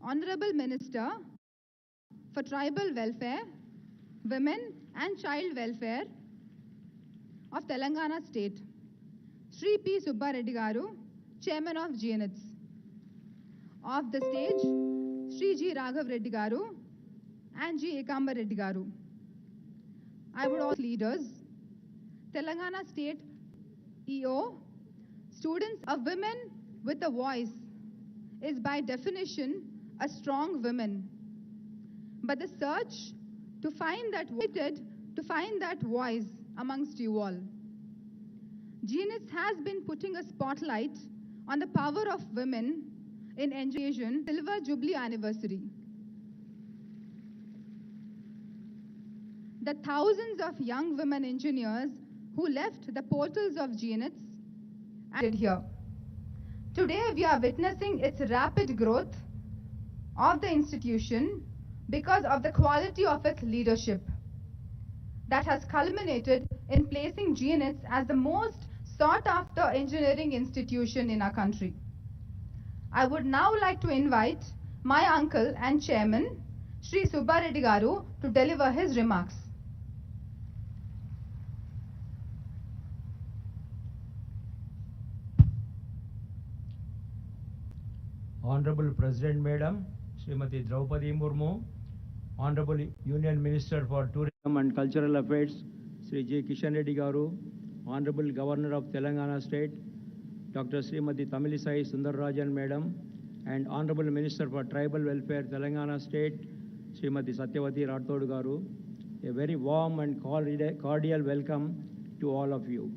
Honorable Minister for Tribal Welfare, Women and Child Welfare of Telangana State, Sri P. Subba Reddy Garu, Chairman of GNITS. Of the stage, Sri G. Raghav Reddy Garu and G. Ekamba Reddy Garu. I would also leaders, Telangana State EO, students of women with a voice is by definition a strong woman. But the search to find that voice amongst you all. GNITS has been putting a spotlight on the power of women in education Silver Jubilee Anniversary. The thousands of young women engineers who left the portals of GNITS and here. Today we are witnessing its rapid growth of the institution because of the quality of its leadership that has culminated in placing GNITS as the most sought-after engineering institution in our country. I would now like to invite my uncle and chairman, Sri Subba Reddy Garu, to deliver his remarks. Honorable President Madam, Srimati Draupadi Murmu, Honorable Union Minister for Tourism and Cultural Affairs, Sri J. Kishan Reddy Garu, Honorable Governor of Telangana State, Dr. Srimati Tamilisai Sundararajan Madam, and Honorable Minister for Tribal Welfare, Telangana State, Srimati Satyavati Rathod Garu, a very warm and cordial welcome to all of you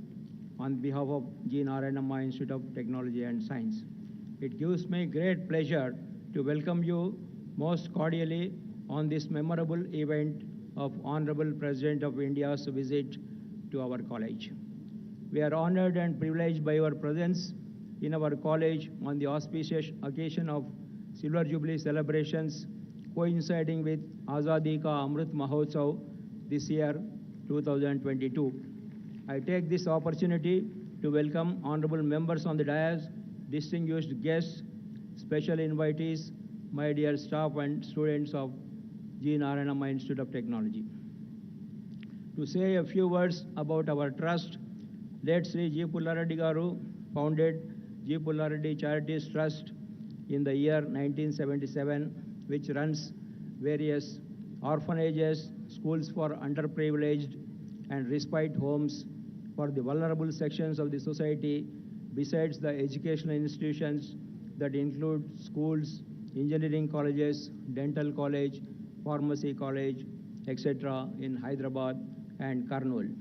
on behalf of G. Narayanamma Institute of Technology and Science. It gives me great pleasure to welcome you most cordially on this memorable event of Honorable President of India's visit to our college. We are honored and privileged by your presence in our college on the auspicious occasion of Silver Jubilee celebrations coinciding with Azadi Ka Amrit Mahotsav this year, 2022. I take this opportunity to welcome honorable members on the dais, distinguished guests, special invitees, my dear staff and students of G. Narayanamma Institute of Technology. To say a few words about our trust, let Sri G. Pullareddy Garu founded G. Pullareddy Charities Trust in the year 1977, which runs various orphanages, schools for underprivileged, and respite homes for the vulnerable sections of the society, besides the educational institutions that include schools, engineering colleges, dental college, pharmacy college, etc. in Hyderabad and Kurnool.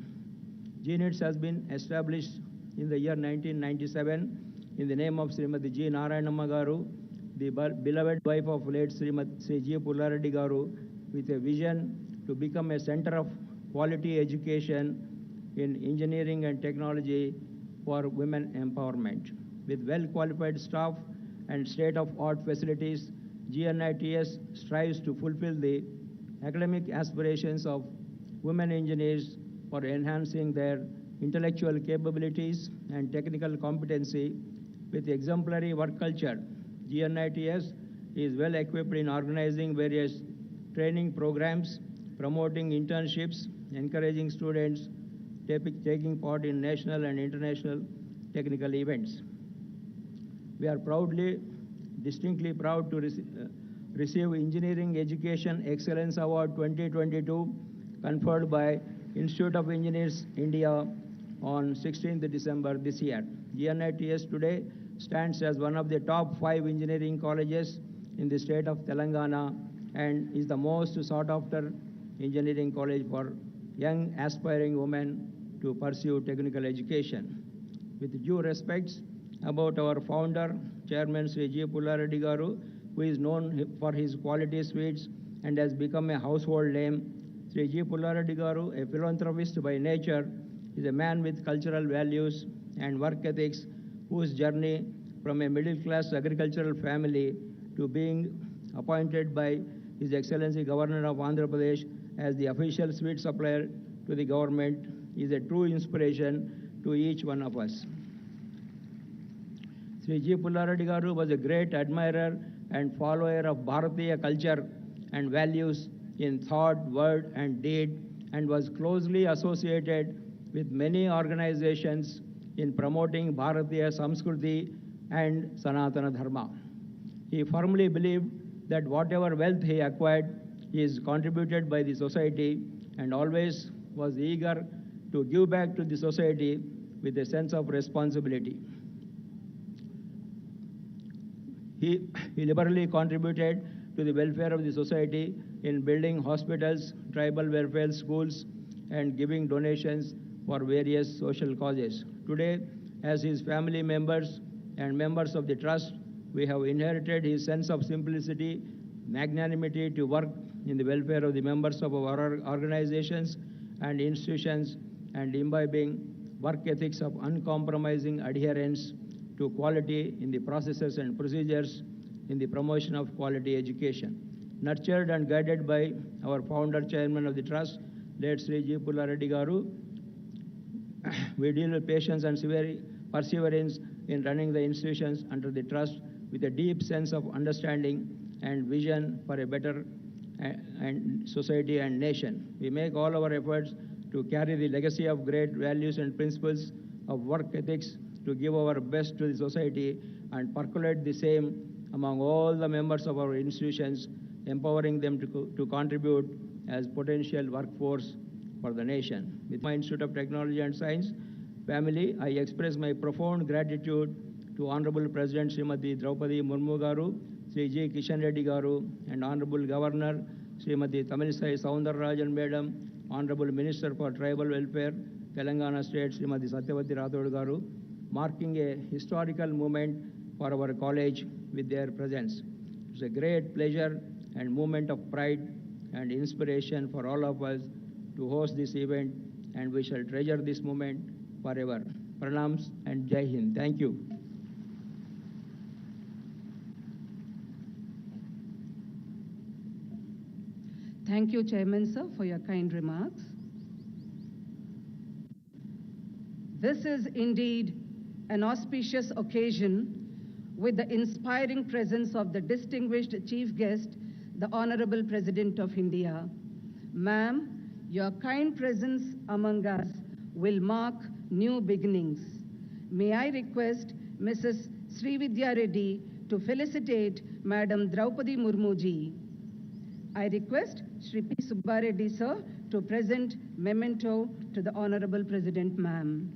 GNITS has been established in the year 1997 in the name of Srimati G. Narayanamma Garu, the beloved wife of late Sri G. Pullareddy Garu, with a vision to become a center of quality education in engineering and technology for women empowerment. With well-qualified staff and state-of-art facilities, GNITS strives to fulfill the academic aspirations of women engineers for enhancing their intellectual capabilities and technical competency. With exemplary work culture, GNITS is well equipped in organizing various training programs, promoting internships, encouraging students taking part in national and international technical events. We are distinctly proud to receive Engineering Education Excellence Award 2022 conferred by Institute of Engineers India on 16th December this year. GNITS today stands as one of the top 5 engineering colleges in the state of Telangana and is the most sought after engineering college for young aspiring women to pursue technical education. With due respects about our founder, Chairman Sri G. Pullareddy Garu, who is known for his quality sweets and has become a household name, Sri G. Pullareddy Garu, a philanthropist by nature, is a man with cultural values and work ethics whose journey from a middle-class agricultural family to being appointed by His Excellency Governor of Andhra Pradesh as the official sweet supplier to the government is a true inspiration to each one of us. Sri G. Pullareddy Garu was a great admirer and follower of Bharatiya culture and values in thought, word, and deed, and was closely associated with many organizations in promoting Bharatiya Samskriti and Sanatana Dharma. He firmly believed that whatever wealth he acquired is contributed by the society, and always was eager to give back to the society with a sense of responsibility. He liberally contributed to the welfare of the society in building hospitals, tribal welfare schools, and giving donations for various social causes. Today, as his family members and members of the trust, we have inherited his sense of simplicity, magnanimity to work in the welfare of the members of our organizations and institutions, and imbibing work ethics of uncompromising adherence to quality in the processes and procedures in the promotion of quality education. Nurtured and guided by our founder, chairman of the trust, late Sri G. Pulla Reddy Garu, we deal with patience and perseverance in running the institutions under the trust with a deep sense of understanding and vision for a better and society and nation. We make all our efforts to carry the legacy of great values and principles of work ethics, to give our best to the society and percolate the same among all the members of our institutions, empowering them to contribute as potential workforce for the nation. With my Institute of Technology and Science family, I express my profound gratitude to Honorable President Srimati Draupadi Murmu Garu, Sri J. Kishan Reddy Garu, and Honorable Governor Srimati Tamilisai Soundararajan Madam, Honorable Minister for Tribal Welfare, Telangana State Srimati Satyavati Rathod Garu, marking a historical moment for our college with their presence. It's a great pleasure and moment of pride and inspiration for all of us to host this event, and we shall treasure this moment forever. Pranams and Jai Hind. Thank you. Thank you, Chairman, sir, for your kind remarks. This is indeed an auspicious occasion with the inspiring presence of the distinguished chief guest, the Honorable President of India. Ma'am, your kind presence among us will mark new beginnings. May I request Mrs. Srividya Reddy to felicitate Madam Draupadi Murmu ji. I request Shri P. Subba Reddy sir to present memento to the Honorable President, ma'am.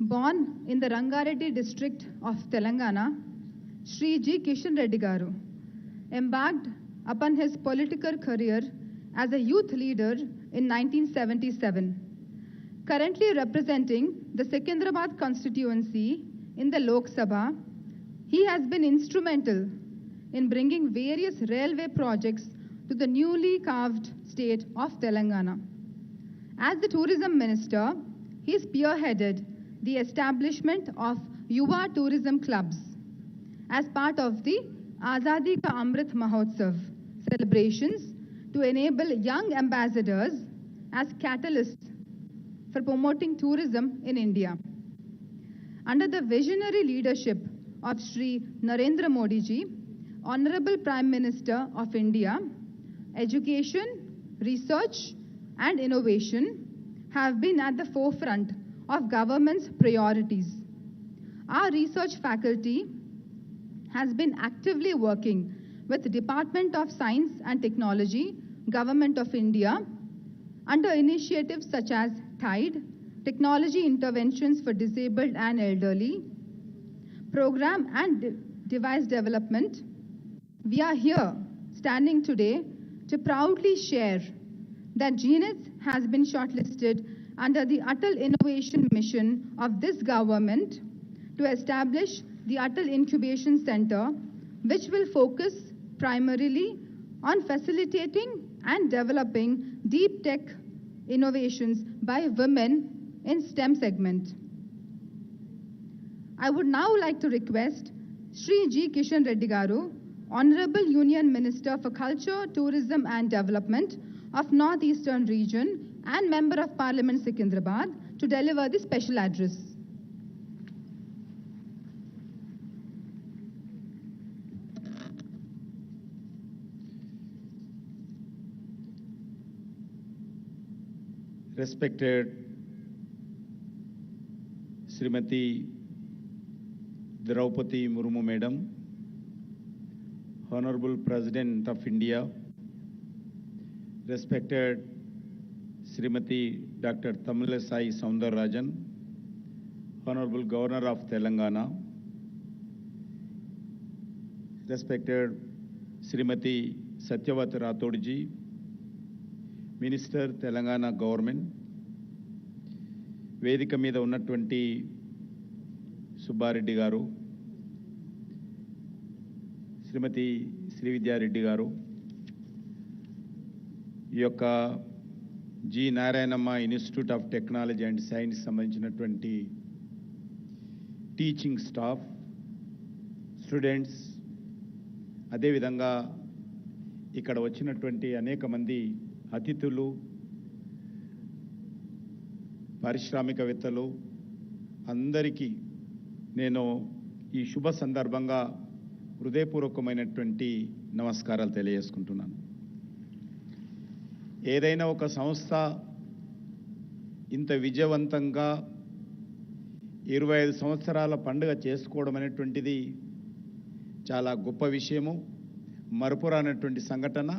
Born in the Rangareddy district of Telangana, Sri G. Kishan Reddy Garu embarked upon his political career as a youth leader in 1977. Currently representing the Secunderabad constituency in the Lok Sabha, he has been instrumental in bringing various railway projects to the newly carved state of Telangana. As the tourism minister, he spearheaded the establishment of Yuva tourism clubs as part of the Azadi Ka Amrit Mahotsav celebrations to enable young ambassadors as catalysts for promoting tourism in India. Under the visionary leadership of Shri Narendra Modi ji, Honorable Prime Minister of India, education, research and innovation have been at the forefront of government's priorities. Our research faculty has been actively working with the Department of Science and Technology, Government of India, under initiatives such as TIDE, Technology Interventions for Disabled and Elderly, program and device development, we are here standing today to proudly share that GNS has been shortlisted under the Atal Innovation Mission of this government to establish the Atal Incubation Center, which will focus primarily on facilitating and developing deep tech innovations by women in STEM segment. I would now like to request Sri G. Kishan Reddy Garu, Honorable Union Minister for Culture, Tourism and Development of Northeastern Region and Member of Parliament Secunderabad, to deliver the special address. Respected Srimati Draupadi Murmu Madam, Honorable President of India, respected Srimati Dr. Tamilisai Soundararajan, Honorable Governor of Telangana, respected Srimati Satyavati Rathodji, Minister Telangana Government, వేదిక మీద ఉన్నటువంటి సుబ్బారెడ్డి గారు, శ్రీమతి శ్రీవిద్యారెడ్డి గారు, ఈ యొక్క G Narayanamma Institute of technology and science సంబంధించినటువంటి teaching staff, students, అదేవిధంగా ఇక్కడ వచ్చినటువంటి అనేక మంది అతిథులు, పారిశ్రామికవేత్తలు అందరికీ నేను ఈ శుభ సందర్భంగా హృదయపూర్వకమైనటువంటి నమస్కారాలు తెలియజేసుకుంటున్నాను. ఏదైనా ఒక సంస్థ ఇంత విజయవంతంగా 25 సంవత్సరాల పండుగ చేసుకోవడం అనేటువంటిది చాలా గొప్ప విషయము, మరపురానటువంటి సంఘటన.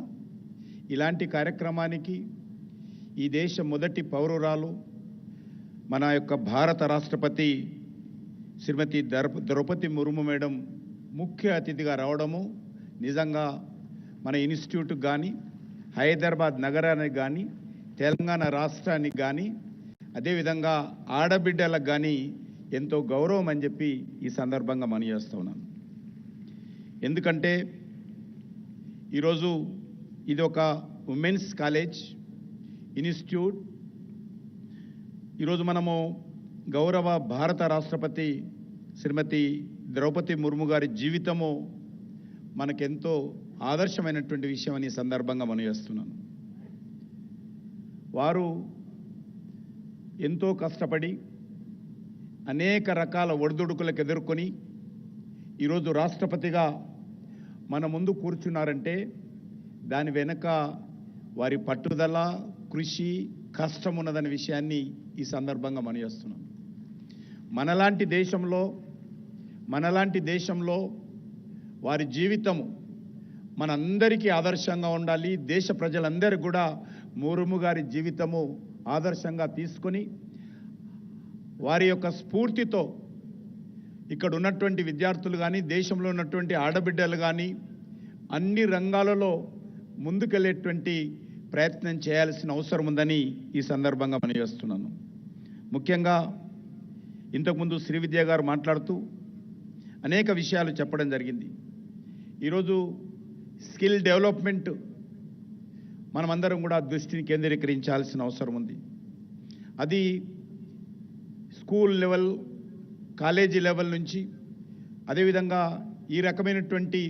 ఇలాంటి కార్యక్రమానికి ఈ దేశ మొదటి పౌరురాలు మన యొక్క భారత రాష్ట్రపతి శ్రీమతి ద్రౌపది ముర్ము మేడం ముఖ్య అతిథిగా రావడము నిజంగా మన ఇన్స్టిట్యూట్కి కానీ, హైదరాబాద్ నగరానికి కానీ, తెలంగాణ రాష్ట్రానికి కానీ, అదేవిధంగా ఆడబిడ్డలకు కానీ ఎంతో గౌరవం అని చెప్పి ఈ సందర్భంగా మనం చేస్తూ ఉన్నాను. ఎందుకంటే ఈరోజు ఇది ఒక ఉమెన్స్ కాలేజ్ ఇన్స్టిట్యూట్. ఈరోజు మనము గౌరవ భారత రాష్ట్రపతి శ్రీమతి ద్రౌపది ముర్ము గారి జీవితము మనకెంతో ఆదర్శమైనటువంటి విషయం అని సందర్భంగా మనం చేస్తున్నాను. వారు ఎంతో కష్టపడి అనేక రకాల ఒడిదుడుకులకు ఎదుర్కొని ఈరోజు రాష్ట్రపతిగా మన ముందు కూర్చున్నారంటే దాని వెనుక వారి పట్టుదల, కృషి, కష్టం ఉన్నదనే విషయాన్ని ఈ సందర్భంగా మనం చేస్తున్నాం. మనలాంటి దేశంలో వారి జీవితము మనందరికీ ఆదర్శంగా ఉండాలి. దేశ ప్రజలందరికీ కూడా ముర్ము గారి జీవితము ఆదర్శంగా తీసుకొని వారి యొక్క స్ఫూర్తితో ఇక్కడ ఉన్నటువంటి విద్యార్థులు కానీ, దేశంలో ఉన్నటువంటి ఆడబిడ్డలు కానీ అన్ని రంగాలలో ముందుకెళ్ళేటువంటి ప్రయత్నం చేయాల్సిన అవసరం ఉందని ఈ సందర్భంగా మనం చేస్తున్నాను. ముఖ్యంగా ఇంతకుముందు శ్రీవిద్య గారు మాట్లాడుతూ అనేక విషయాలు చెప్పడం జరిగింది. ఈరోజు స్కిల్ డెవలప్మెంట్ మనమందరం కూడా దృష్టిని కేంద్రీకరించాల్సిన అవసరం ఉంది. అది స్కూల్ లెవెల్, కాలేజీ లెవెల్ నుంచి అదేవిధంగా ఈ రకమైనటువంటి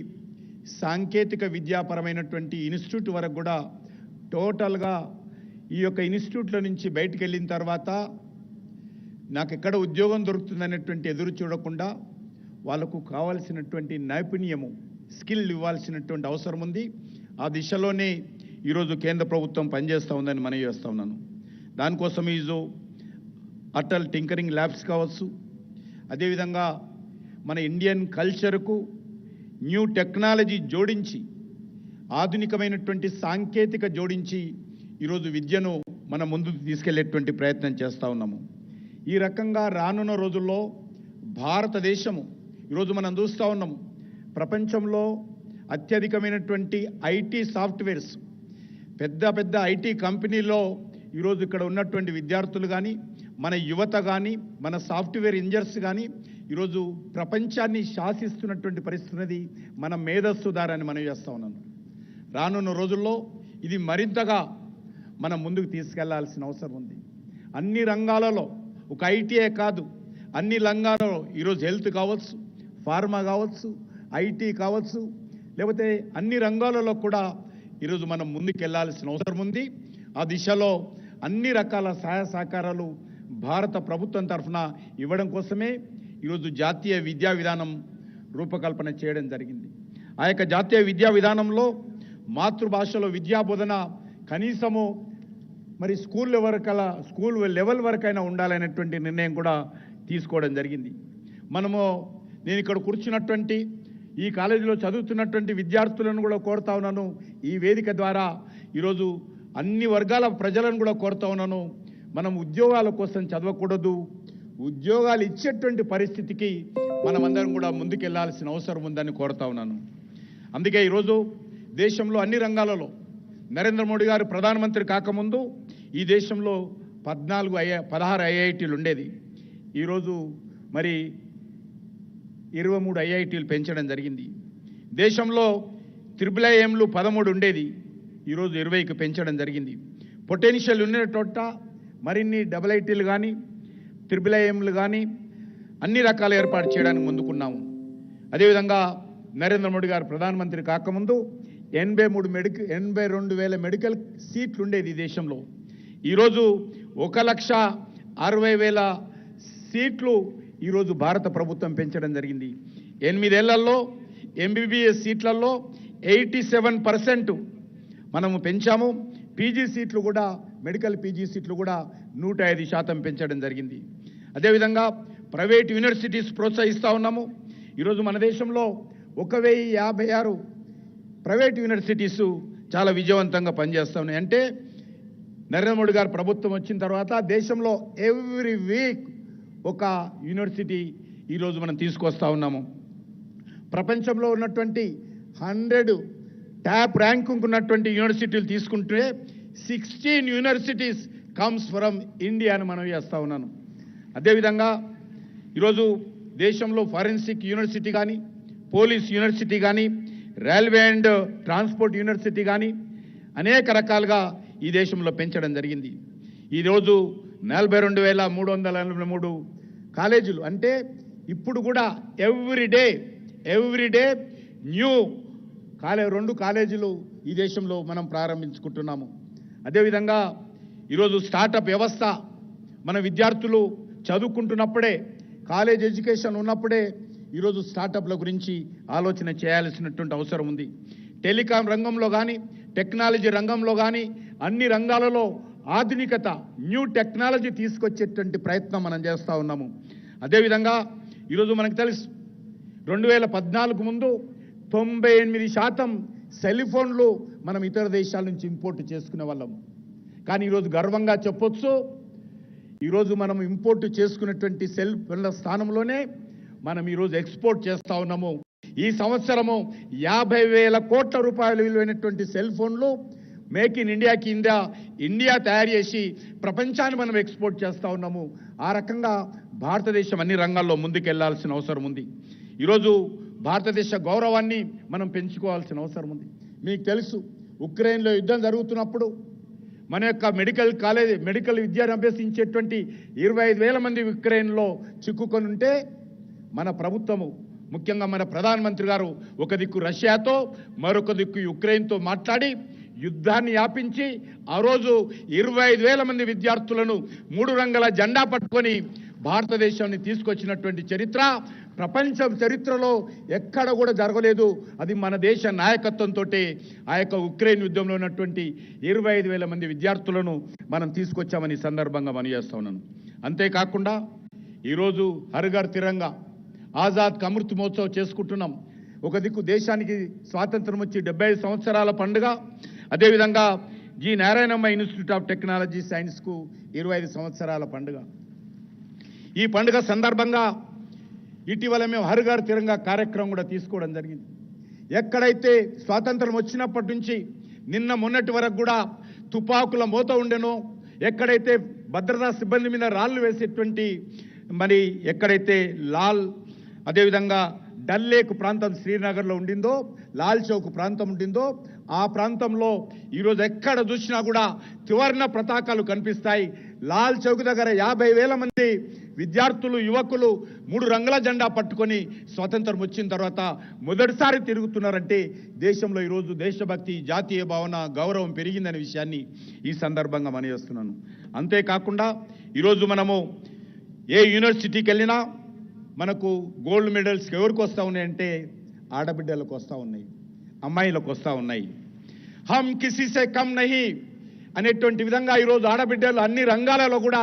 సాంకేతిక విద్యాపరమైనటువంటి ఇన్స్టిట్యూట్ వరకు కూడా టోటల్గా ఈ యొక్క ఇన్స్టిట్యూట్ల నుంచి బయటికి వెళ్ళిన తర్వాత నాకు ఎక్కడ ఉద్యోగం దొరుకుతుందనేటువంటి ఎదురు చూడకుండా వాళ్ళకు కావాల్సినటువంటి నైపుణ్యము, స్కిల్ ఇవ్వాల్సినటువంటి అవసరం ఉంది. ఆ దిశలోనే ఈరోజు కేంద్ర ప్రభుత్వం పనిచేస్తూ ఉందని మనం చేస్తూ ఉన్నాను. దానికోసం ఈజు అటల్ టింకరింగ్ ల్యాబ్స్ కావచ్చు, అదేవిధంగా మన ఇండియన్ కల్చర్కు న్యూ టెక్నాలజీ జోడించి, ఆధునికమైనటువంటి సాంకేతిక జోడించి ఈరోజు విద్యను మన ముందుకు తీసుకెళ్లేటువంటి ప్రయత్నం చేస్తూ ఉన్నాము. ఈ రకంగా రానున్న రోజుల్లో భారతదేశము ఈరోజు మనం చూస్తూ ఉన్నాము, ప్రపంచంలో అత్యధికమైనటువంటి ఐటీ సాఫ్ట్వేర్స్ పెద్ద పెద్ద ఐటీ కంపెనీలో ఈరోజు ఇక్కడ ఉన్నటువంటి విద్యార్థులు కానీ, మన యువత కానీ, మన సాఫ్ట్వేర్ ఇంజనీర్స్ కానీ ఈరోజు ప్రపంచాన్ని శాసిస్తున్నటువంటి పరిస్థితి మన మేధస్సు ద్వారా అని మనం చేస్తూ ఉన్నాను. రానున్న రోజుల్లో ఇది మరింతగా మనం ముందుకు తీసుకెళ్లాల్సిన అవసరం ఉంది. అన్ని రంగాలలో, ఒక ఐటీఏ కాదు, అన్ని రంగాలలో ఈరోజు హెల్త్ కావచ్చు, ఫార్మా కావచ్చు, ఐటీ కావచ్చు, లేకపోతే అన్ని రంగాలలో కూడా ఈరోజు మనం ముందుకు వెళ్ళాల్సిన అవసరం ఉంది. ఆ దిశలో అన్ని రకాల సహాయ సహకారాలు భారత ప్రభుత్వం తరఫున ఇవ్వడం కోసమే ఈరోజు జాతీయ విద్యా విధానం రూపకల్పన చేయడం జరిగింది. ఆ యొక్క జాతీయ విద్యా విధానంలో మాతృభాషలో విద్యా బోధన కనీసము మరి స్కూల్ లెవెల్ వరకైనా ఉండాలనేటువంటి నిర్ణయం కూడా తీసుకోవడం జరిగింది. నేను ఇక్కడ కూర్చున్నటువంటి ఈ కాలేజీలో చదువుతున్నటువంటి విద్యార్థులను కూడా కోరుతా ఉన్నాను, ఈ వేదిక ద్వారా ఈరోజు అన్ని వర్గాల ప్రజలను కూడా కోరుతా ఉన్నాను, మనం ఉద్యోగాల కోసం చదవకూడదు, ఉద్యోగాలు ఇచ్చేటువంటి పరిస్థితికి మనమందరం కూడా ముందుకెళ్లాల్సిన అవసరం ఉందని కోరుతా ఉన్నాను. అందుకే ఈరోజు దేశంలో అన్ని రంగాలలో నరేంద్ర మోడీ గారు ప్రధానమంత్రి కాకముందు ఈ దేశంలో 16 ఐఐటీలు ఉండేది. ఈరోజు మరి 23 ఐఐటీలు పెంచడం జరిగింది. దేశంలో IIIMలు 13 ఉండేది, ఈరోజు 20కి పెంచడం జరిగింది. పొటెన్షియల్ ఉన్న చోట మరిన్ని IITలు కానీ IIIMలు కానీ అన్ని రకాల ఏర్పాటు చేయడానికి ముందుకున్నాము. అదేవిధంగా నరేంద్ర మోడీ గారు ప్రధానమంత్రి కాకముందు 82,000 మెడికల్ సీట్లు ఉండేది ఈ దేశంలో. ఈరోజు 1,60,000 సీట్లు ఈరోజు భారత ప్రభుత్వం పెంచడం జరిగింది. 8 ఏళ్లలో MBBS సీట్లలో 87% మనము పెంచాము. పీజీ సీట్లు కూడా, మెడికల్ పీజీ సీట్లు కూడా 105% పెంచడం జరిగింది. అదేవిధంగా ప్రైవేట్ యూనివర్సిటీస్ ప్రోత్సహిస్తూ ఉన్నాము. ఈరోజు మన దేశంలో 1056 ప్రైవేట్ యూనివర్సిటీసు చాలా విజయవంతంగా పనిచేస్తూ ఉన్నాయి. అంటే నరేంద్ర మోడీ గారు ప్రభుత్వం వచ్చిన తర్వాత దేశంలో ఎవ్రీ వీక్ ఒక యూనివర్సిటీ ఈరోజు మనం తీసుకొస్తా ఉన్నాము. ప్రపంచంలో ఉన్నటువంటి 100 టాప్ ర్యాంకింగ్ ఉన్నటువంటి యూనివర్సిటీలు తీసుకుంటే 16 యూనివర్సిటీస్ కమ్స్ ఫ్రమ్ ఇండియా అని మనం చేస్తూ ఉన్నాను. అదేవిధంగా ఈరోజు దేశంలో ఫారెన్సిక్ యూనివర్సిటీ కానీ, పోలీస్ యూనివర్సిటీ కానీ, రైల్వే అండ్ ట్రాన్స్పోర్ట్ యూనివర్సిటీ కానీ అనేక రకాలుగా ఈ దేశంలో పెంచడం జరిగింది. ఈరోజు 42,343 కాలేజీలు, అంటే ఇప్పుడు కూడా ఎవ్రీడే న్యూ 2 కాలేజీలు ఈ దేశంలో మనం ప్రారంభించుకుంటున్నాము. అదేవిధంగా ఈరోజు స్టార్టప్ వ్యవస్థ, మన విద్యార్థులు చదువుకుంటున్నప్పుడే, కాలేజ్ ఎడ్యుకేషన్ ఉన్నప్పుడే ఈరోజు స్టార్టప్ల గురించి ఆలోచన చేయాల్సినటువంటి అవసరం ఉంది. టెలికాం రంగంలో కానీ, టెక్నాలజీ రంగంలో కానీ అన్ని రంగాలలో ఆధునికత, న్యూ టెక్నాలజీ తీసుకొచ్చేటువంటి ప్రయత్నం మనం చేస్తూ ఉన్నాము. అదేవిధంగా ఈరోజు మనకు తెలుసు 2014 ముందు 98% సెల్ ఫోన్లు మనం ఇతర దేశాల నుంచి ఇంపోర్ట్ చేసుకునే వాళ్ళము. కానీ ఈరోజు గర్వంగా చెప్పొచ్చు, ఈరోజు మనం ఇంపోర్ట్ చేసుకున్నటువంటి సెల్ ఫోన్ల స్థానంలోనే మనం ఈరోజు ఎక్స్పోర్ట్ చేస్తూ ఉన్నాము. ఈ సంవత్సరము 50,000 కోట్ల రూపాయలు విలువైనటువంటి సెల్ ఫోన్లు మేక్ ఇన్ ఇండియా కింద ఇండియా తయారు చేసి ప్రపంచాన్ని మనం ఎక్స్పోర్ట్ చేస్తూ ఉన్నాము. ఆ రకంగా భారతదేశం అన్ని రంగాల్లో ముందుకెళ్లాల్సిన అవసరం ఉంది. ఈరోజు భారతదేశ గౌరవాన్ని మనం పెంచుకోవాల్సిన అవసరం ఉంది. మీకు తెలుసు, ఉక్రెయిన్లో యుద్ధం జరుగుతున్నప్పుడు మన యొక్క మెడికల్ విద్యను అభ్యసించేటువంటి 25,000 మంది ఉక్రెయిన్లో చిక్కుకొని ఉంటే మన ప్రభుత్వము, ముఖ్యంగా మన ప్రధానమంత్రి గారు ఒక దిక్కు రష్యాతో, మరొక దిక్కు యుక్రెయిన్తో మాట్లాడి యుద్ధాన్ని యాపించి ఆ రోజు 25,000 మంది విద్యార్థులను 3 రంగుల జెండా పట్టుకొని భారతదేశాన్ని తీసుకొచ్చినటువంటి చరిత్ర ప్రపంచం చరిత్రలో ఎక్కడ కూడా జరగలేదు. అది మన దేశ నాయకత్వంతో ఆ యొక్క ఉక్రెయిన్ యుద్ధంలో ఉన్నటువంటి 25,000 మంది విద్యార్థులను మనం తీసుకొచ్చామని సందర్భంగా మనం చేస్తా ఉన్నాను. అంతేకాకుండా ఈరోజు హర్ ఘర్ తిరంగా, ఆజాద్ కా అమృత్ మహోత్సవ్ చేసుకుంటున్నాం. ఒక దిక్కు దేశానికి స్వాతంత్రం వచ్చి 75 సంవత్సరాల పండుగ, అదేవిధంగా G Narayanamma Institute of Technology సైన్స్కు 25 సంవత్సరాల పండుగ. ఈ పండుగ సందర్భంగా ఇటీవల మేము హర్ ఘర్ తిరంగా కార్యక్రమం కూడా తీసుకోవడం జరిగింది. ఎక్కడైతే స్వాతంత్రం వచ్చినప్పటి నుంచి నిన్న మొన్నటి వరకు కూడా తుపాకుల మోత ఉండెనో, ఎక్కడైతే భద్రతా సిబ్బంది మీద రాళ్లు వేసేటువంటి మరి ఎక్కడైతే లాల్ అదేవిధంగా డల్ లేక్ ప్రాంతం శ్రీనగర్లో ఉండిందో, లాల్ చౌక్ ప్రాంతం ఉండిందో, ఆ ప్రాంతంలో ఈరోజు ఎక్కడ చూసినా కూడా త్రివర్ణ పతాకాలు కనిపిస్తాయి. లాల్ చౌక్ దగ్గర 50,000 మంది విద్యార్థులు యువకులు 3 రంగుల జెండా పట్టుకొని స్వాతంత్రం వచ్చిన తర్వాత మొదటిసారి తిరుగుతున్నారంటే దేశంలో ఈరోజు దేశభక్తి, జాతీయ భావన, గౌరవం పెరిగిందనే విషయాన్ని ఈ సందర్భంగా మనయేస్తున్నాను. అంతేకాకుండా ఈరోజు మనము ఏ యూనివర్సిటీకి వెళ్ళినా మనకు గోల్డ్ మెడల్స్ ఎవరికి వస్తూ ఉన్నాయంటే ఆడబిడ్డలకు వస్తూ ఉన్నాయి, అమ్మాయిలకు వస్తూ ఉన్నాయి. హమ్ కిసీసే కమ్ నహీ అనేటువంటి విధంగా ఈరోజు ఆడబిడ్డలు అన్ని రంగాలలో కూడా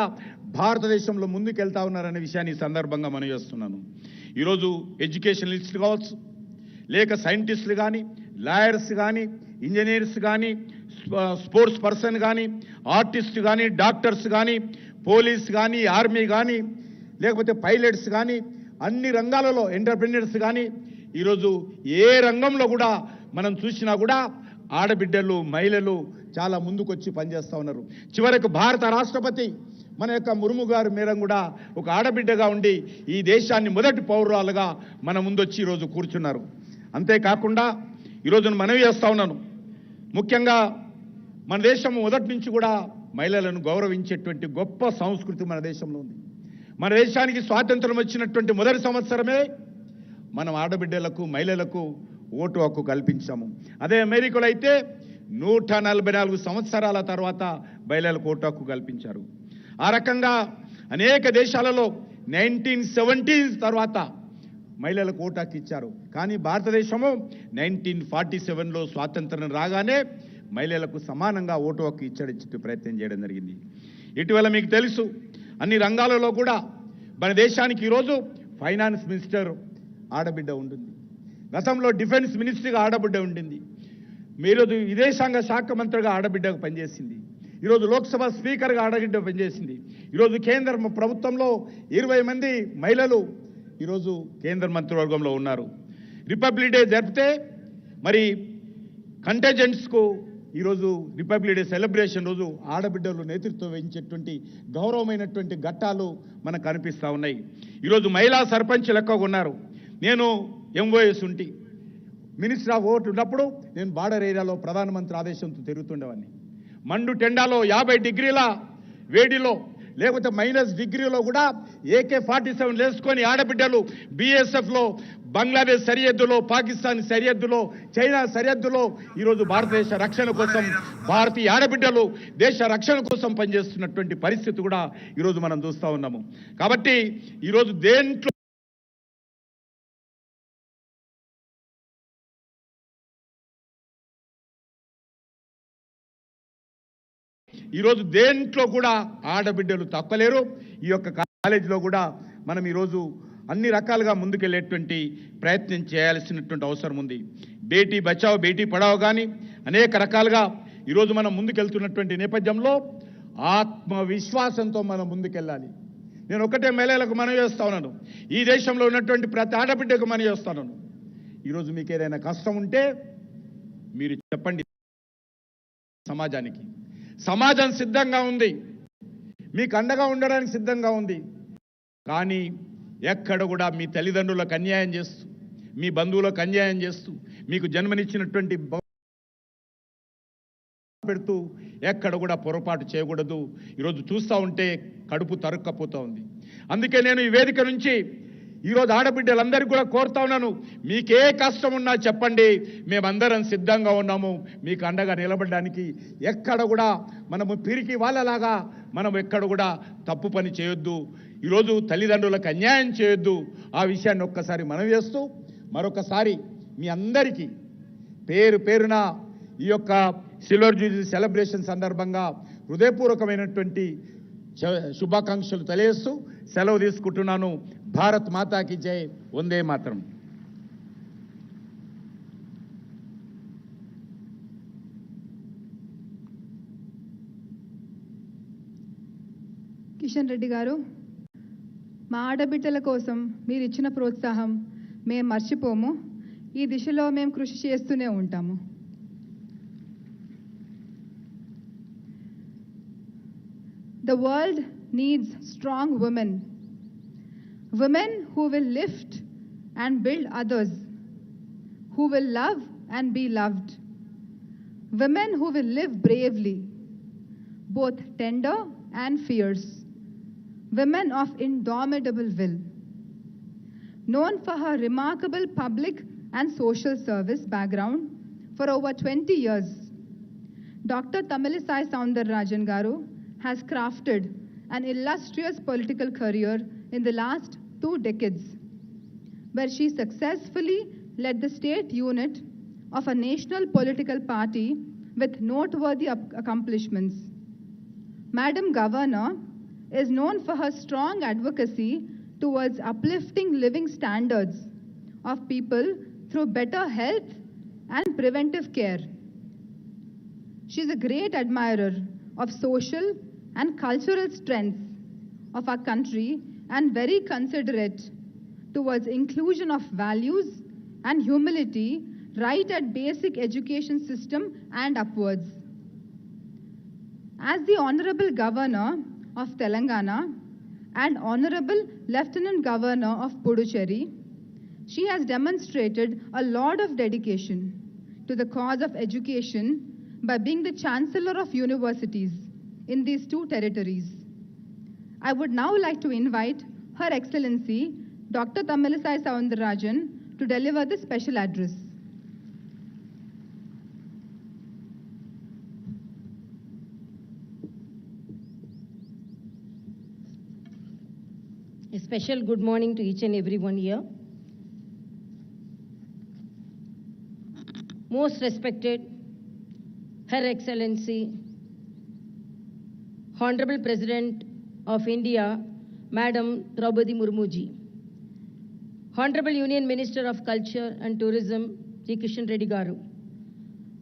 భారతదేశంలో ముందుకెళ్తా ఉన్నారనే విషయాన్ని ఈ సందర్భంగా మనం చేస్తున్నాను. ఈరోజు ఎడ్యుకేషనలిస్ట్ కావచ్చు, లేక సైంటిస్టులు కానీ, లాయర్స్ కానీ, ఇంజనీర్స్ కానీ, స్పోర్ట్స్ పర్సన్ కానీ, ఆర్టిస్ట్ కానీ, డాక్టర్స్ కానీ, పోలీస్ కానీ, ఆర్మీ కానీ, లేకపోతే పైలట్స్ కానీ, అన్ని రంగాలలో ఎంటర్ప్రెన్యూర్స్ కానీ ఈరోజు ఏ రంగంలో కూడా మనం చూసినా కూడా ఆడబిడ్డలు, మహిళలు చాలా ముందుకొచ్చి పనిచేస్తూ ఉన్నారు. చివరకు భారత రాష్ట్రపతి మన యొక్క ముర్ము గారు మేరం కూడా ఒక ఆడబిడ్డగా ఉండి ఈ దేశాన్ని మొదటి పౌరురాలుగా మన ముందొచ్చి ఈరోజు కూర్చున్నారు. అంతేకాకుండా ఈరోజు మనవి చేస్తూ ఉన్నాను, ముఖ్యంగా మన దేశం మొదటి నుంచి కూడా మహిళలను గౌరవించేటువంటి గొప్ప సంస్కృతి మన దేశంలో ఉంది. మన దేశానికి స్వాతంత్రం వచ్చినటువంటి మొదటి సంవత్సరమే మనం ఆడబిడ్డలకు, మహిళలకు ఓటు హక్కు కల్పించాము. అదే అమెరికాలో అయితే 144 సంవత్సరాల తర్వాత మహిళలకు ఓటు హక్కు కల్పించారు. ఆ రకంగా అనేక దేశాలలో 1970 తర్వాత మహిళలకు ఓటు హక్కు ఇచ్చారు. కానీ భారతదేశము 1947లో స్వాతంత్రం రాగానే మహిళలకు సమానంగా ఓటు హక్కు ఇచ్చే ప్రయత్నం చేయడం జరిగింది. ఇటీవల మీకు తెలుసు అన్ని రంగాలలో కూడా మన దేశానికి ఈరోజు ఫైనాన్స్ మినిస్టర్ ఆడబిడ్డ ఉంటుంది, గతంలో డిఫెన్స్ మినిస్టర్గా ఆడబిడ్డ ఉండింది, ఈరోజు విదేశాంగ శాఖ మంత్రిగా ఆడబిడ్డకు పనిచేసింది, ఈరోజు లోక్సభ స్పీకర్గా ఆడబిడ్డ పనిచేసింది. ఈరోజు కేంద్ర ప్రభుత్వంలో 20 మంది మహిళలు ఈరోజు కేంద్ర మంత్రివర్గంలో ఉన్నారు. రిపబ్లిక్ డే జరిపితే మరి కంటెజెంట్స్కు ఈరోజు రిపబ్లిక్ డే సెలబ్రేషన్ రోజు ఆడబిడ్డలు నేతృత్వం వహించేటువంటి గౌరవమైనటువంటి ఘట్టాలు మనకు కనిపిస్తూ ఉన్నాయి. ఈరోజు మహిళా సర్పంచ్ లెక్కగా ఉన్నారు. నేను ఎంఓఎస్ ఉంటి మినిస్టర్ ఆఫ్ ఓట్ ఉన్నప్పుడు నేను బార్డర్ ఏరియాలో ప్రధానమంత్రి ఆదేశంతో తిరుగుతుండేవాడిని. మండు టెండాలో 50 డిగ్రీల వేడిలో లేకపోతే -డిగ్రీలో కూడా AK-47 వేసుకొని ఆడబిడ్డలు BSFలో, బంగ్లాదేశ్ సరిహద్దులో, పాకిస్తాన్ సరిహద్దులో, చైనా సరిహద్దులో ఈరోజు భారతదేశ రక్షణ కోసం భారతీయ ఆడబిడ్డలు దేశ రక్షణ కోసం పనిచేస్తున్నటువంటి పరిస్థితి కూడా ఈరోజు మనం చూస్తూ ఉన్నాము. కాబట్టి ఈరోజు దేంట్లో కూడా ఆడబిడ్డలు తప్పలేరు. ఈ యొక్క కాలేజీలో కూడా మనం ఈరోజు అన్ని రకాలుగా ముందుకెళ్లేటువంటి ప్రయత్నం చేయాల్సినటువంటి అవసరం ఉంది. బేటీ బచావో బేటీ పడావో కానీ అనేక రకాలుగా ఈరోజు మనం ముందుకెళ్తున్నటువంటి నేపథ్యంలో ఆత్మవిశ్వాసంతో మనం ముందుకెళ్ళాలి. నేను ఒకటే మహిళలకు మనవి చేస్తా ఉన్నాను, ఈ దేశంలో ఉన్నటువంటి ప్రతి ఆడబిడ్డకు మనవి చేస్తాను, ఈరోజు మీకు ఏదైనా కష్టం ఉంటే మీరు చెప్పండి. సమాజం సిద్ధంగా ఉంది, మీకు అండగా ఉండడానికి సిద్ధంగా ఉంది. కానీ ఎక్కడ కూడా మీ తల్లిదండ్రులకు అన్యాయం చేస్తూ, మీ బంధువులకు అన్యాయం చేస్తూ, మీకు జన్మనిచ్చినటువంటి పెడుతూ ఎక్కడ కూడా పొరపాటు చేయకూడదు. ఈరోజు చూస్తూ ఉంటే కడుపు తరుక్కపోతూ ఉంది. అందుకే నేను ఈ వేదిక నుంచి ఈరోజు ఆడబిడ్డలందరికీ కూడా కోరుతా ఉన్నాను, మీకే కష్టం ఉన్నా చెప్పండి, మేమందరం సిద్ధంగా ఉన్నాము మీకు అండగా నిలబడడానికి. ఎక్కడ కూడా మనము పిరికి వాళ్ళలాగా మనం ఎక్కడ కూడా తప్పు పని చేయొద్దు, ఈరోజు తల్లిదండ్రులకు అన్యాయం చేయొద్దు. ఆ విషయాన్ని ఒక్కసారి మనవి చేస్తూ మరొకసారి మీ అందరికీ పేరున ఈ యొక్క సిల్వర్ జూబ్లీ సెలబ్రేషన్ సందర్భంగా హృదయపూర్వకమైనటువంటి శుభాకాంక్షలు తెలియజేస్తూ సెలవు తీసుకుంటున్నాను. భారత్ మాతాకి జై, వందే మాతరం. కిషన్ రెడ్డి గారు. మా ఆడబిడ్డల కోసం మీరు ఇచ్చిన ప్రోత్సాహం మేము మర్చిపోము. ఈ దిశలో మేము కృషి చేస్తూనే ఉంటాము. The world needs strong women. Women who will lift and build others, who will love and be loved. Women who will live bravely, both tender and fierce. Women of indomitable will. Known for her remarkable public and social service background for over 20 years, Dr. Tamilisai Soundararajan Garu has crafted an illustrious political career in the last 2 decades, where she successfully led the state unit of a national political party with noteworthy accomplishments. Madam Governor is known for her strong advocacy towards uplifting living standards of people through better health and preventive care. She is a great admirer of social and cultural strengths of our country and very considerate towards inclusion of values and humility right at basic education system and upwards. As the Honorable Governor of Telangana and Honorable Lieutenant Governor of Puducherry, she has demonstrated a lot of dedication to the cause of education by being the Chancellor of Universities in these 2 territories. I would now like to invite Her Excellency Dr. Tamilisai Soundararajan to deliver the special address. A special good morning to each and everyone here. Most respected Her Excellency, Honorable President of India, Madam Draupadi Murmu ji, Honorable Union Minister of Culture and Tourism, G. Kishan Reddy Garu,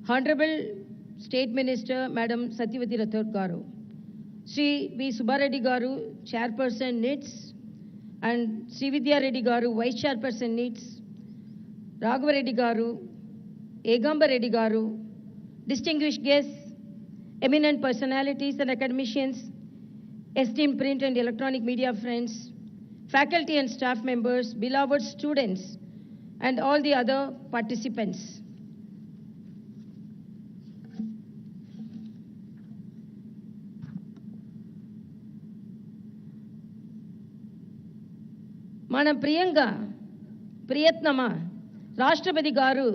Honorable State Minister, Madam Satyavati Rathod Garu, Sri V. Subbareddy Garu, Chairperson NITS, and Sri Vidya Reddy Garu, Vice Chairperson NITS, Raghava Reddy Garu, Egamba Reddy Garu, distinguished guests, eminent personalities and academicians, esteemed print and electronic media friends, faculty and staff members, beloved students, and all the other participants. మన ప్రియత్నమా రాష్ట్రపతి గారు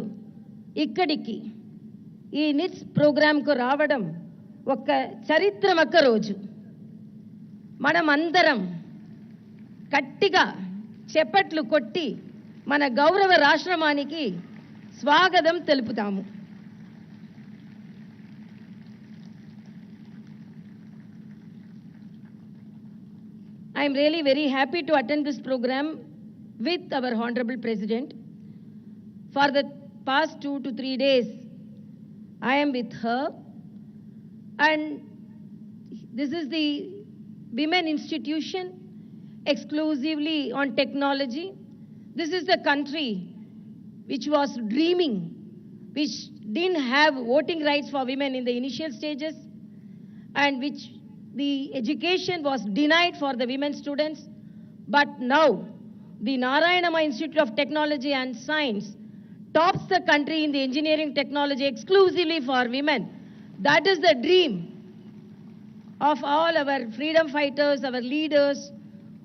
ఇక్కడికి ఈ nits ప్రోగ్రాంకు రావడం ఒక చరిత్రమొక్క రోజు. మనం అందరం గట్టిగా చప్పట్లు కొట్టి మన గౌరవ రాష్ట్రమానికి స్వాగతం తెలుపుతాము. I am really very happy to attend this program with our Honorable President. For the past 2 to 3 days, I am with her, and this is the Women Institution exclusively on technology. This is the country which was dreaming, which didn't have voting rights for women in the initial stages, and which the education was denied for the women students. But now, the Narayana Institute of Technology and Science tops the country in the engineering technology exclusively for women. That is the dream of all our freedom fighters, our leaders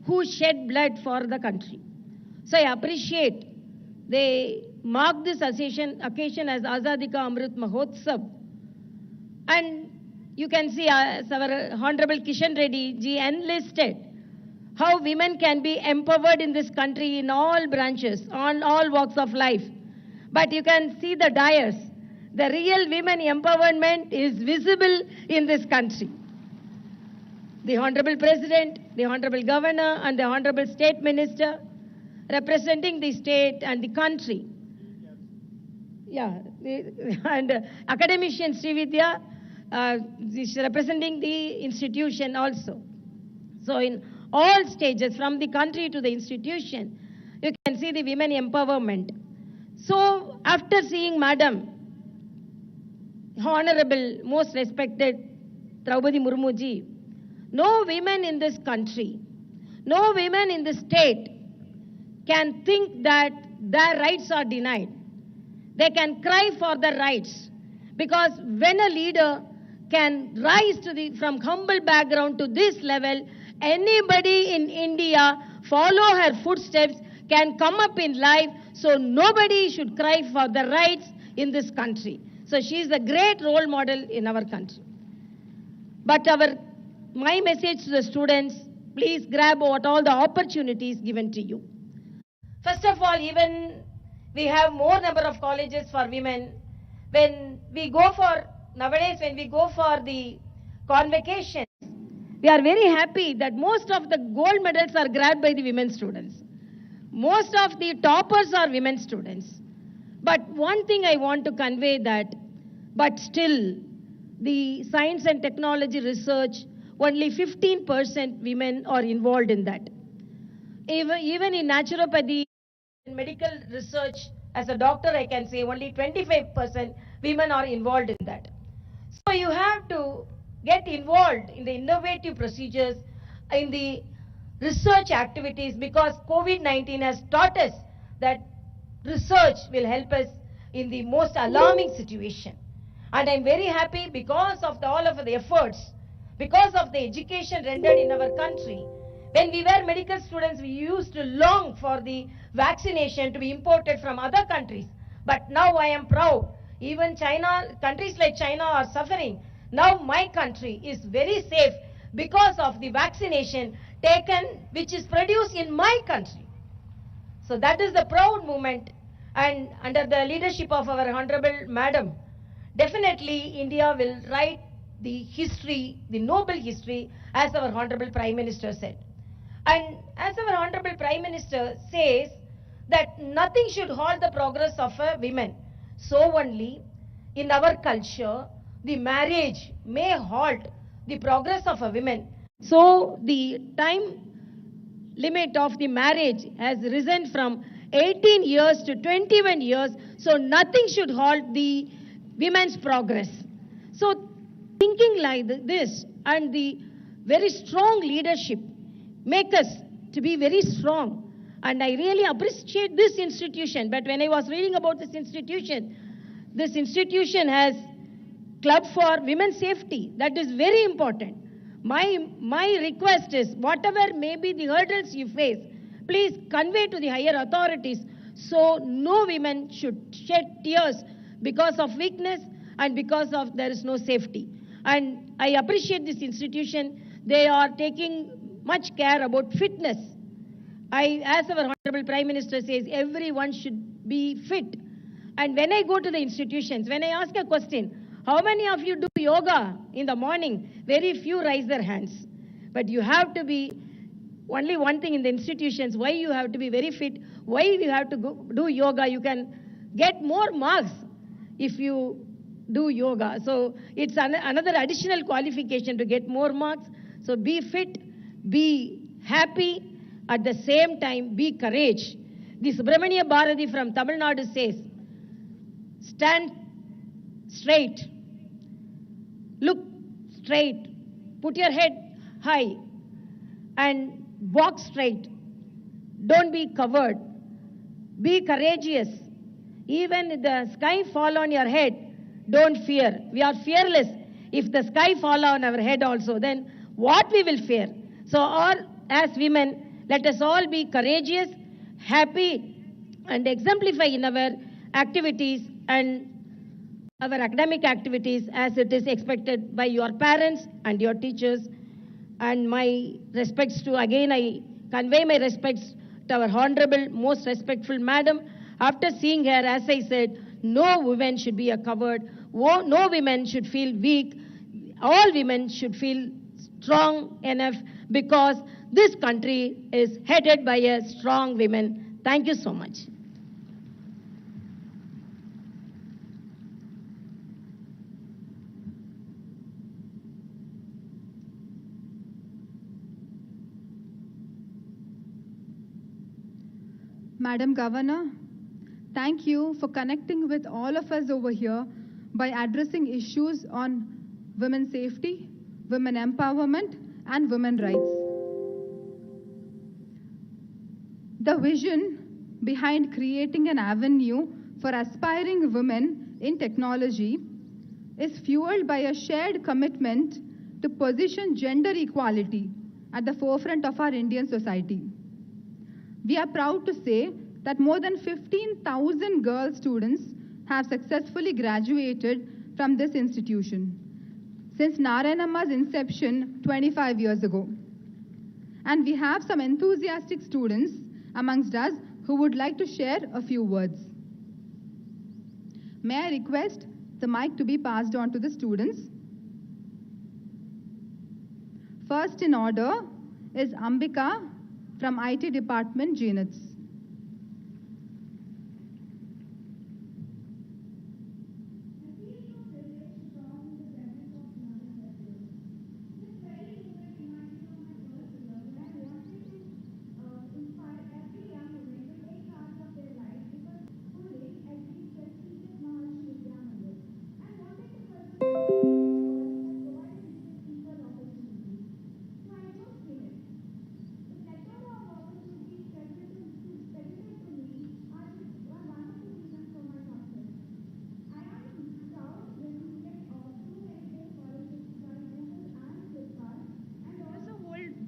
who shed blood for the country. So I appreciate they mark this occasion as Azadi Ka Amrit Mahotsav. And you can see as our Honorable Kishan Reddy ji enlisted how women can be empowered in this country in all branches, on all walks of life. But you can see the dais. The real women empowerment is visible in this country. The Honorable President, the Honorable Governor, and the Honorable State Minister representing the state and the country. And academician Sri Vidya is representing the institution also. So in all stages, from the country to the institution. You can see the women empowerment. So, after seeing Madam, Honorable, most respected Draupadi Murmu ji, no women in this country, no women in the state can think that their rights are denied. They can cry for their rights. Because when a leader can rise to from humble background to this level, anybody in India follow her footsteps, can come up in life, so nobody should cry for the rights in this country. So she is a great role model in our country. But my message to the students, please grab what all the opportunities given to you. First of all, even we have more number of colleges for women. When we go for, nowadays when we go for the convocations, we are very happy that most of the gold medals are grabbed by the women students. Most of the toppers are women students. But one thing I want to convey that, but still, the science and technology research, only 15% women are involved in that. Even in naturopathy, in medical research, as a doctor, I can say only 25% women are involved in that. So you have to get involved in the innovative procedures, in the research activities, because COVID-19 has taught us that research will help us in the most alarming situation. And I'm very happy because of all of the efforts, because of the education rendered in our country. When we were medical students, we used to long for the vaccination to be imported from other countries. But now I am proud. Even China, countries like China are suffering. Now my country is very safe because of the vaccination taken, which is produced in my country. So that is the proud moment. And under the leadership of our Honorable Madam, definitely India will write the history, the noble history, as our Honorable Prime Minister said. And as our Honorable Prime Minister says that nothing should halt the progress of a women. So only in our culture, the marriage may halt the progress of a women. So the time limit of the marriage has risen from 18 years to 21 years. So nothing should halt the women's progress. So thinking like this and the very strong leadership make us to be very strong. And I really appreciate this institution. But when I was reading about this institution has club for women's safety. That is very important. My request is, whatever may be the hurdles you face, please convey to the higher authorities so no women should shed tears because of weakness and because of there is no safety. And I appreciate this institution. They are taking much care about fitness. As our Honorable Prime Minister says, everyone should be fit. And when I go to the institutions, when I ask a question, how many of you do yoga in the morning? Very few raise their hands. But you have to be, only one thing in the institutions, why you have to be very fit, why you have to do yoga. You can get more marks if you do yoga. So it's another additional qualification to get more marks. So be fit, be happy, at the same time be courage. The Subramania Bharati from Tamil Nadu says, stand straight, look straight, put your head high and walk straight. Don't be covered. Be courageous. Even if the sky fall on your head, don't fear. We are fearless. If the sky fall on our head also, then what we will fear? So all as women, let us all be courageous, happy and exemplify in our activities and our academic activities as it is expected by your parents and your teachers. And my respects to, again I convey my respects to our Honorable, most respectful Madam. After seeing her, as I said, no women should be covered, no women should feel weak, all women should feel strong enough because this country is headed by a strong women. Thank you so much. Madam Governor, thank you for connecting with all of us over here by addressing issues on women's safety, women empowerment, and women rights. The vision behind creating an avenue for aspiring women in technology is fueled by a shared commitment to position gender equality at the forefront of our Indian society. We are proud to say that more than 15,000 girl students have successfully graduated from this institution since Narayanamma's inception 25 years ago. And we have some enthusiastic students amongst us who would like to share a few words. May I request the mic to be passed on to the students? First in order is Ambika from IT Department, GNITS.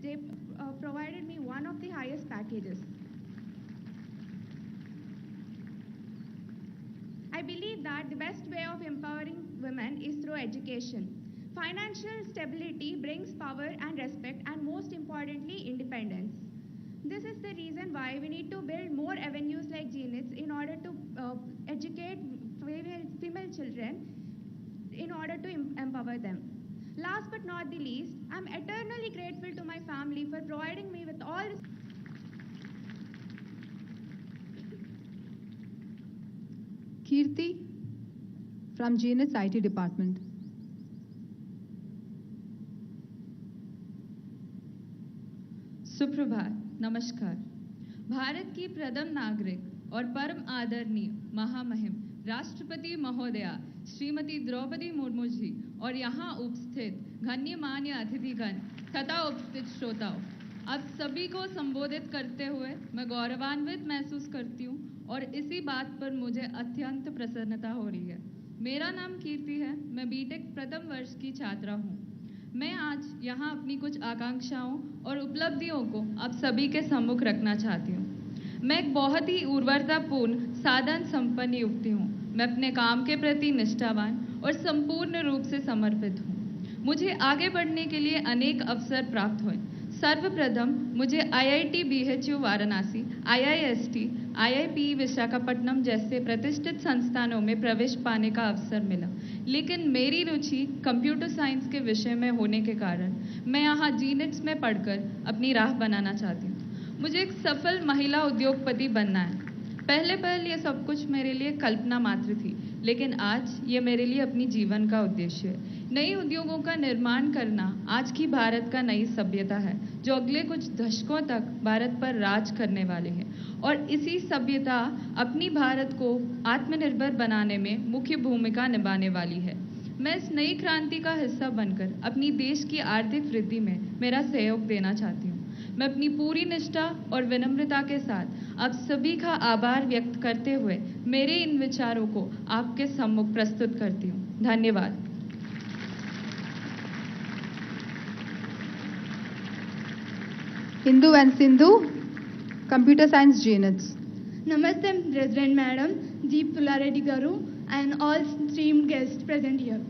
They provided me one of the highest packages. I believe that the best way of empowering women is through education. Financial stability brings power and respect, and most importantly, independence. This is the reason why we need to build more avenues like GNITS in order to educate female children in order to empower them. Last but not the least, I'm eternally grateful to my family for providing me with all this. Kirti from GNITS IT Department. सुप्रभात, नमस्कार। भारत की प्रथम नागरिक और परम आदरणीय महामहिम राष्ट्रपति महोदया श्रीमती द्रौपदी मुर्मू जी और यहाँ उपस्थित गण्यमान्य अतिथिगण तथा उपस्थित श्रोताओं, आप सभी को संबोधित करते हुए मैं गौरवान्वित महसूस करती हूँ और इसी बात पर मुझे अत्यंत प्रसन्नता हो रही है। मेरा नाम कीर्ति है, मैं बीटेक प्रथम वर्ष की छात्रा हूँ। मैं आज यहाँ अपनी कुछ आकांक्षाओं और उपलब्धियों को आप सभी के सम्मुख रखना चाहती हूँ। मैं एक बहुत ही उर्वरतापूर्ण साधन संपन्न युवती हूँ। मैं अपने काम के प्रति निष्ठावान और संपूर्ण रूप से समर्पित हूँ। मुझे आगे बढ़ने के लिए अनेक अवसर प्राप्त हुए। सर्वप्रथम मुझे IIT BHU Varanasi, IIST, IIP Visakhapatnam जैसे प्रतिष्ठित संस्थानों में प्रवेश पाने का अवसर मिला, लेकिन मेरी रुचि कंप्यूटर साइंस के विषय में होने के कारण मैं यहाँ GNITS में पढ़कर अपनी राह बनाना चाहती हूँ। मुझे एक सफल महिला उद्योगपति बनना है। पहले ये सब कुछ मेरे लिए कल्पना मात्र थी, लेकिन आज ये मेरे लिए अपनी जीवन का उद्देश्य है। नए उद्योगों का निर्माण करना आज की भारत का नई सभ्यता है, जो अगले कुछ दशकों तक भारत पर राज करने वाले हैं और इसी सभ्यता अपनी भारत को आत्मनिर्भर बनाने में मुख्य भूमिका निभाने वाली है। मैं इस नई क्रांति का हिस्सा बनकर अपनी देश की आर्थिक वृद्धि में मेरा सहयोग देना चाहती हूँ। मैं अपनी पूरी निष्ठा और विनम्रता के साथ आप सभी का आभार व्यक्त करते हुए मेरे इन विचारों को आपके सम्मुख प्रस्तुत करती हूँ। धन्यवाद। Hindu and Sindhu, Computer Science GNITS. Namaste, President Madam, Deep Pullareddy Garu, and all esteemed guests present here.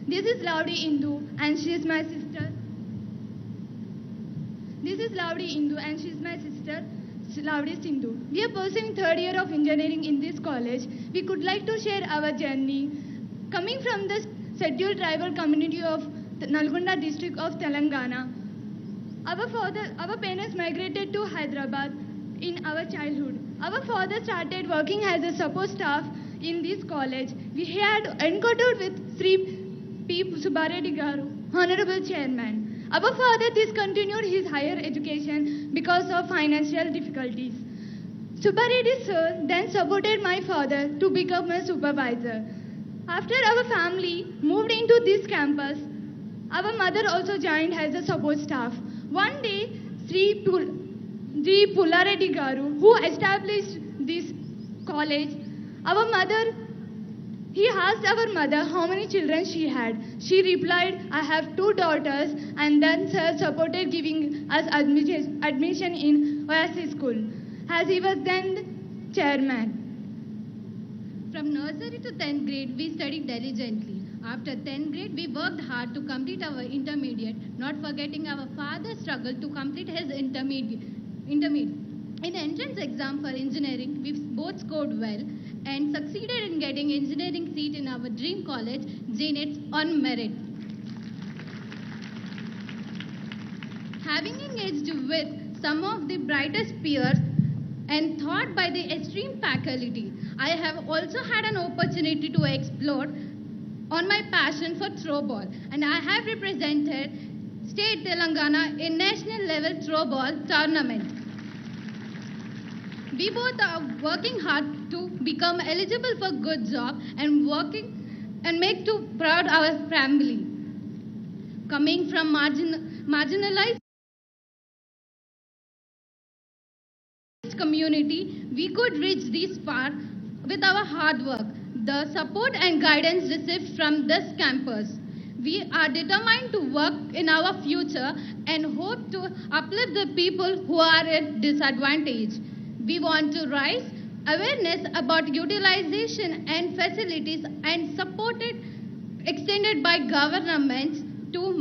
This is Laudi Indu, and she is my sister. This is Laudi Indu, and she is my sister, Laudi Sindhu. We are pursuing third year of engineering in this college. We could like to share our journey. Coming from the scheduled tribal community of Nalgonda district of Telangana, our parents migrated to Hyderabad in our childhood. Our father started working as a support staff in this college. We had encountered with Sri P. Subbareddy Garu, Honorable Chairman. Our father discontinued his higher education because of financial difficulties. Subba Reddy sir then supported my father to become a supervisor. After our family moved into this campus, our mother also joined as a support staff. One day, Sri Pullareddy Garu, who established this college, he asked our mother how many children she had. She replied, I have 2 daughters, and then sir supported giving us admission in Oasis School, as he was then chairman. From nursery to 10th grade, we studied diligently. After 10th grade, we worked hard to complete our intermediate, not forgetting our father's struggle to complete his intermediate. In the entrance exam for engineering, we both scored well and succeeded in getting engineering seat in our dream college, GNETS, on merit. Having engaged with some of the brightest peers and taught by the esteemed faculty, I have also had an opportunity to explore on my passion for throwball, and I have represented State Telangana in national level throwball tournament. We both are working hard to become eligible for good job and working and make to proud our family. Coming from marginalized community, we could reach this far with our hard work, the support and guidance received from this campus. We are determined to work in our future and hope to uplift the people who are at disadvantage. We want to raise awareness about utilization and facilities and support extended by governments to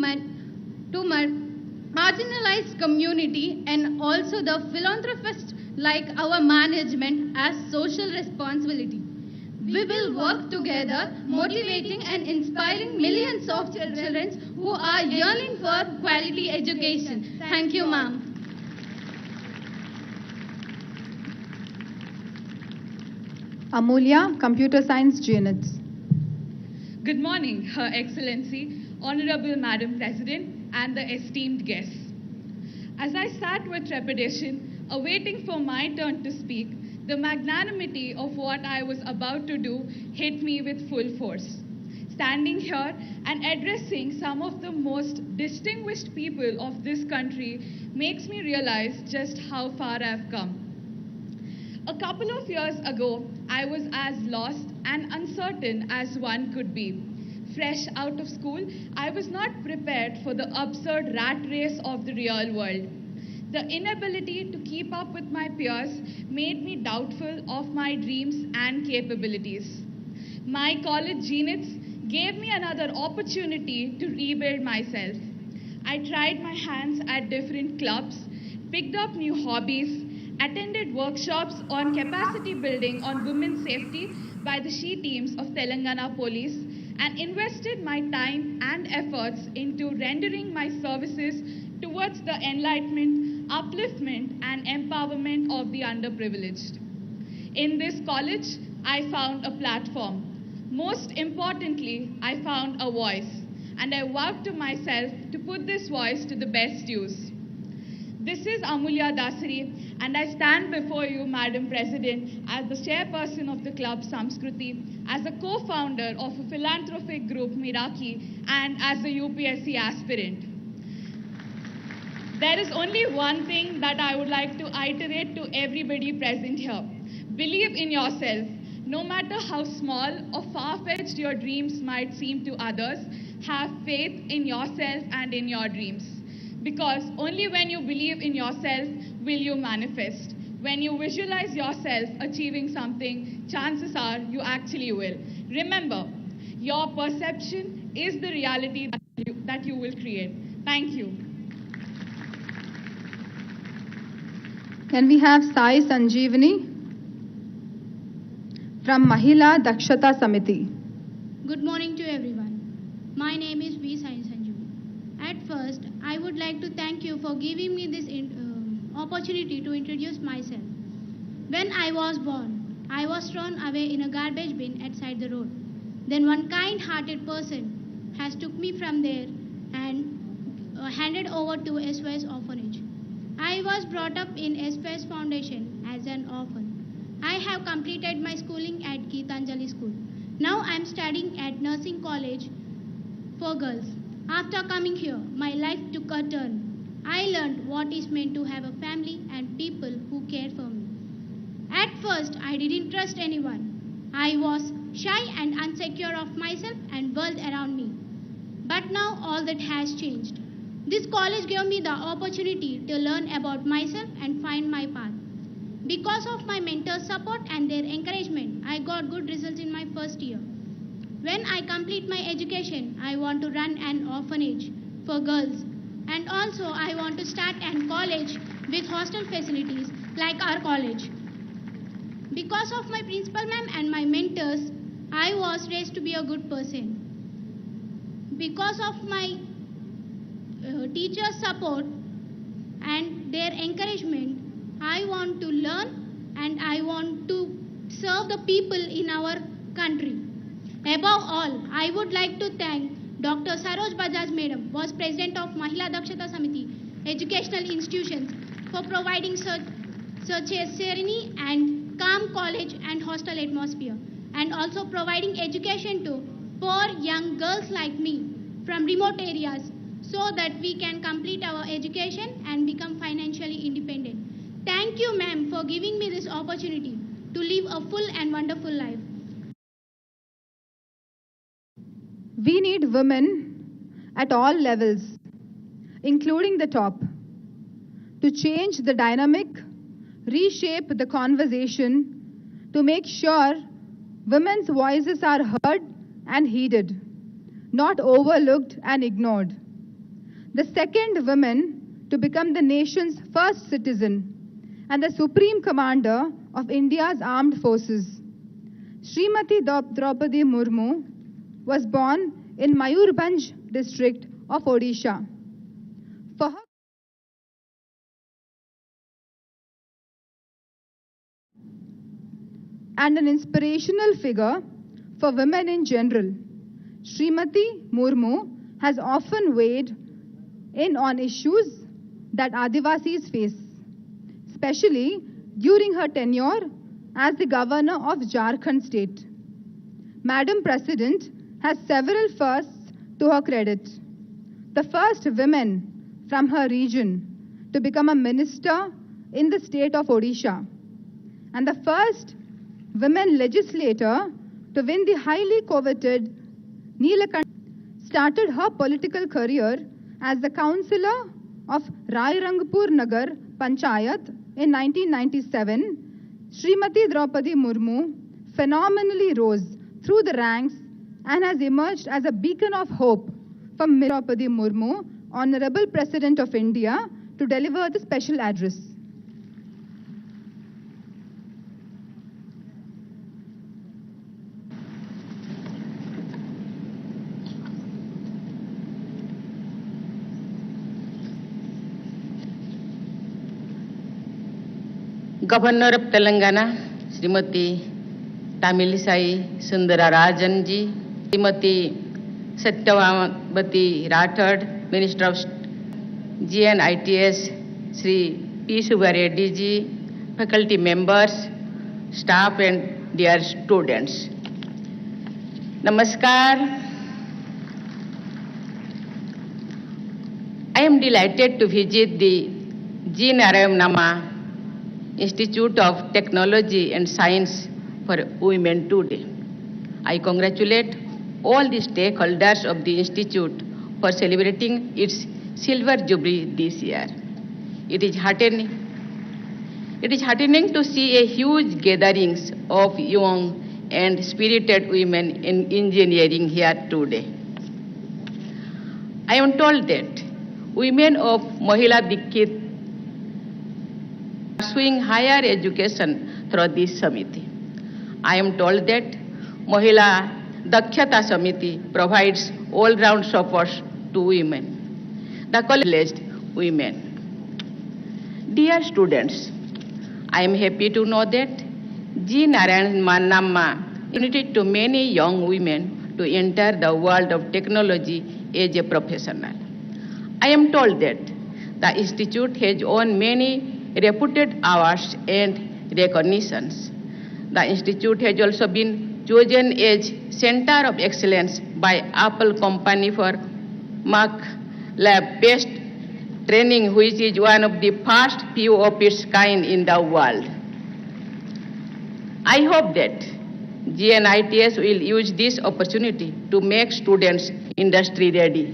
marginalized community and also the philanthropists like our management as social responsibility. We will work together, motivating and inspiring millions of children who are yearning for quality education. Thank you, ma'am. Amulya, Computer Science, GNETS. Good morning, Her Excellency, Honorable Madam President, and the esteemed guests. As I sat with trepidation, awaiting for my turn to speak, the magnanimity of what I was about to do hit me with full force. Standing here and addressing some of the most distinguished people of this country makes me realize just how far I've come. A couple of years ago, I was as lost and uncertain as one could be. Fresh out of school, I was not prepared for the absurd rat race of the real world. The inability to keep up with my peers made me doubtful of my dreams and capabilities. My college GNETS gave me another opportunity to rebuild myself. I tried my hands at different clubs, picked up new hobbies, attended workshops on capacity building on women's safety by the SHE teams of Telangana Police, and invested my time and efforts into rendering my services towards the enlightenment, upliftment, and empowerment of the underprivileged. In this college, I found a platform. Most importantly, I found a voice, and I vowed to myself to put this voice to the best use. This is Amulya Dasari, and I stand before you, Madam President, as the chairperson of the club Samskruti, as a co-founder of a philanthropic group Miraki, and as a UPSC aspirant. There is only one thing that I would like to iterate to everybody present here. Believe in yourself. No matter how small or far-fetched your dreams might seem to others, have faith in yourself and in your dreams. Because only when you believe in yourself will you manifest. When you visualize yourself achieving something, chances are you actually will. Remember, your perception is the reality that you will create. Thank you. Can we have Sai Sanjeevani from Mahila Dakshata Samiti? Good morning to everyone. My name is V. Sai Sanjeevani. At first, I would like to thank you for giving me this opportunity to introduce myself. When I was born, I was thrown away in a garbage bin at side the road. Then one kind-hearted person has took me from there and handed over to SOS Orphanage. I was brought up in SOS Foundation as an orphan. have completed my schooling at Geetanjali School. Now I am studying at Nursing College for Girls. After coming here, my life took a turn. I learned what is meant to have a family and people who care for me. At first, I didn't trust anyone. I was shy and insecure of myself and world around me. But now all that has changed. This college gave me the opportunity to learn about myself and find my path. Because of my mentors' support and their encouragement, I got good results in my first year. When I complete my education, I want to run an orphanage for girls. And also I want to start a college with hostel facilities like our college. Because of my principal ma'am and my mentors, I was raised to be a good person. Because of my teachers' support and their encouragement, I want to learn and I want to serve the people in our country. Above all, I would like to thank Dr. Saroj Bajaj Madam, was President of Mahila Dakshata Samiti Educational Institutions, for providing such a serene and calm college and hostel atmosphere, and also providing education to poor young girls like me from remote areas so that we can complete our education and become financially independent. Thank you, ma'am, for giving me this opportunity to live a full and wonderful life. We need women at all levels, including the top, to change the dynamic, reshape the conversation, to make sure women's voices are heard and heeded, not overlooked and ignored. The second woman to become the nation's first citizen and the Supreme Commander of India's armed forces. Srimati Draupadi Murmu was born in Mayurbhanj district of Odisha. For her and an inspirational figure for women in general, Srimati Murmu has often weighed in on issues that Adivasis face, especially during her tenure as the governor of Jharkhand state. Madam President has several firsts to her credit. The first woman from her region to become a minister in the state of Odisha, and the first women legislator to win the highly coveted Neelakanta, started her political career as the councillor of Rairangpur Nagar Panchayat in 1997. Srimati Draupadi Murmu phenomenally rose through the ranks and has emerged as a beacon of hope for Draupadi Murmu, Honorable President of India, to deliver the special address. Governor of Telangana, Srimati Tamilisai Sundara Rajan ji, Srimati Satyavati Rathod, Minister of GNITS, Sri P. Subbareddy ji, faculty members, staff and dear students. Namaskar. I am delighted to visit the G. Narayan Nama Institute of Technology and Science for Women today. I congratulate all the stakeholders of the Institute for celebrating its Silver Jubilee this year. It is heartening to see a huge gatherings of young and spirited women in engineering here today. I am told that women of Mahila Dikshit pursuing higher education through this Samiti. I am told that Mahila Dakshata Samiti provides all-round support to women, the college women. Dear students, I am happy to know that G. Narayan Manamma invited to many young women to enter the world of technology as a professional. I am told that the Institute has won many reputed awards and recognitions. The institute has also been chosen as Center of Excellence by Apple Company for Mac Lab-based training, which is one of the first few of its kind in the world. I hope that GNITS will use this opportunity to make students industry ready.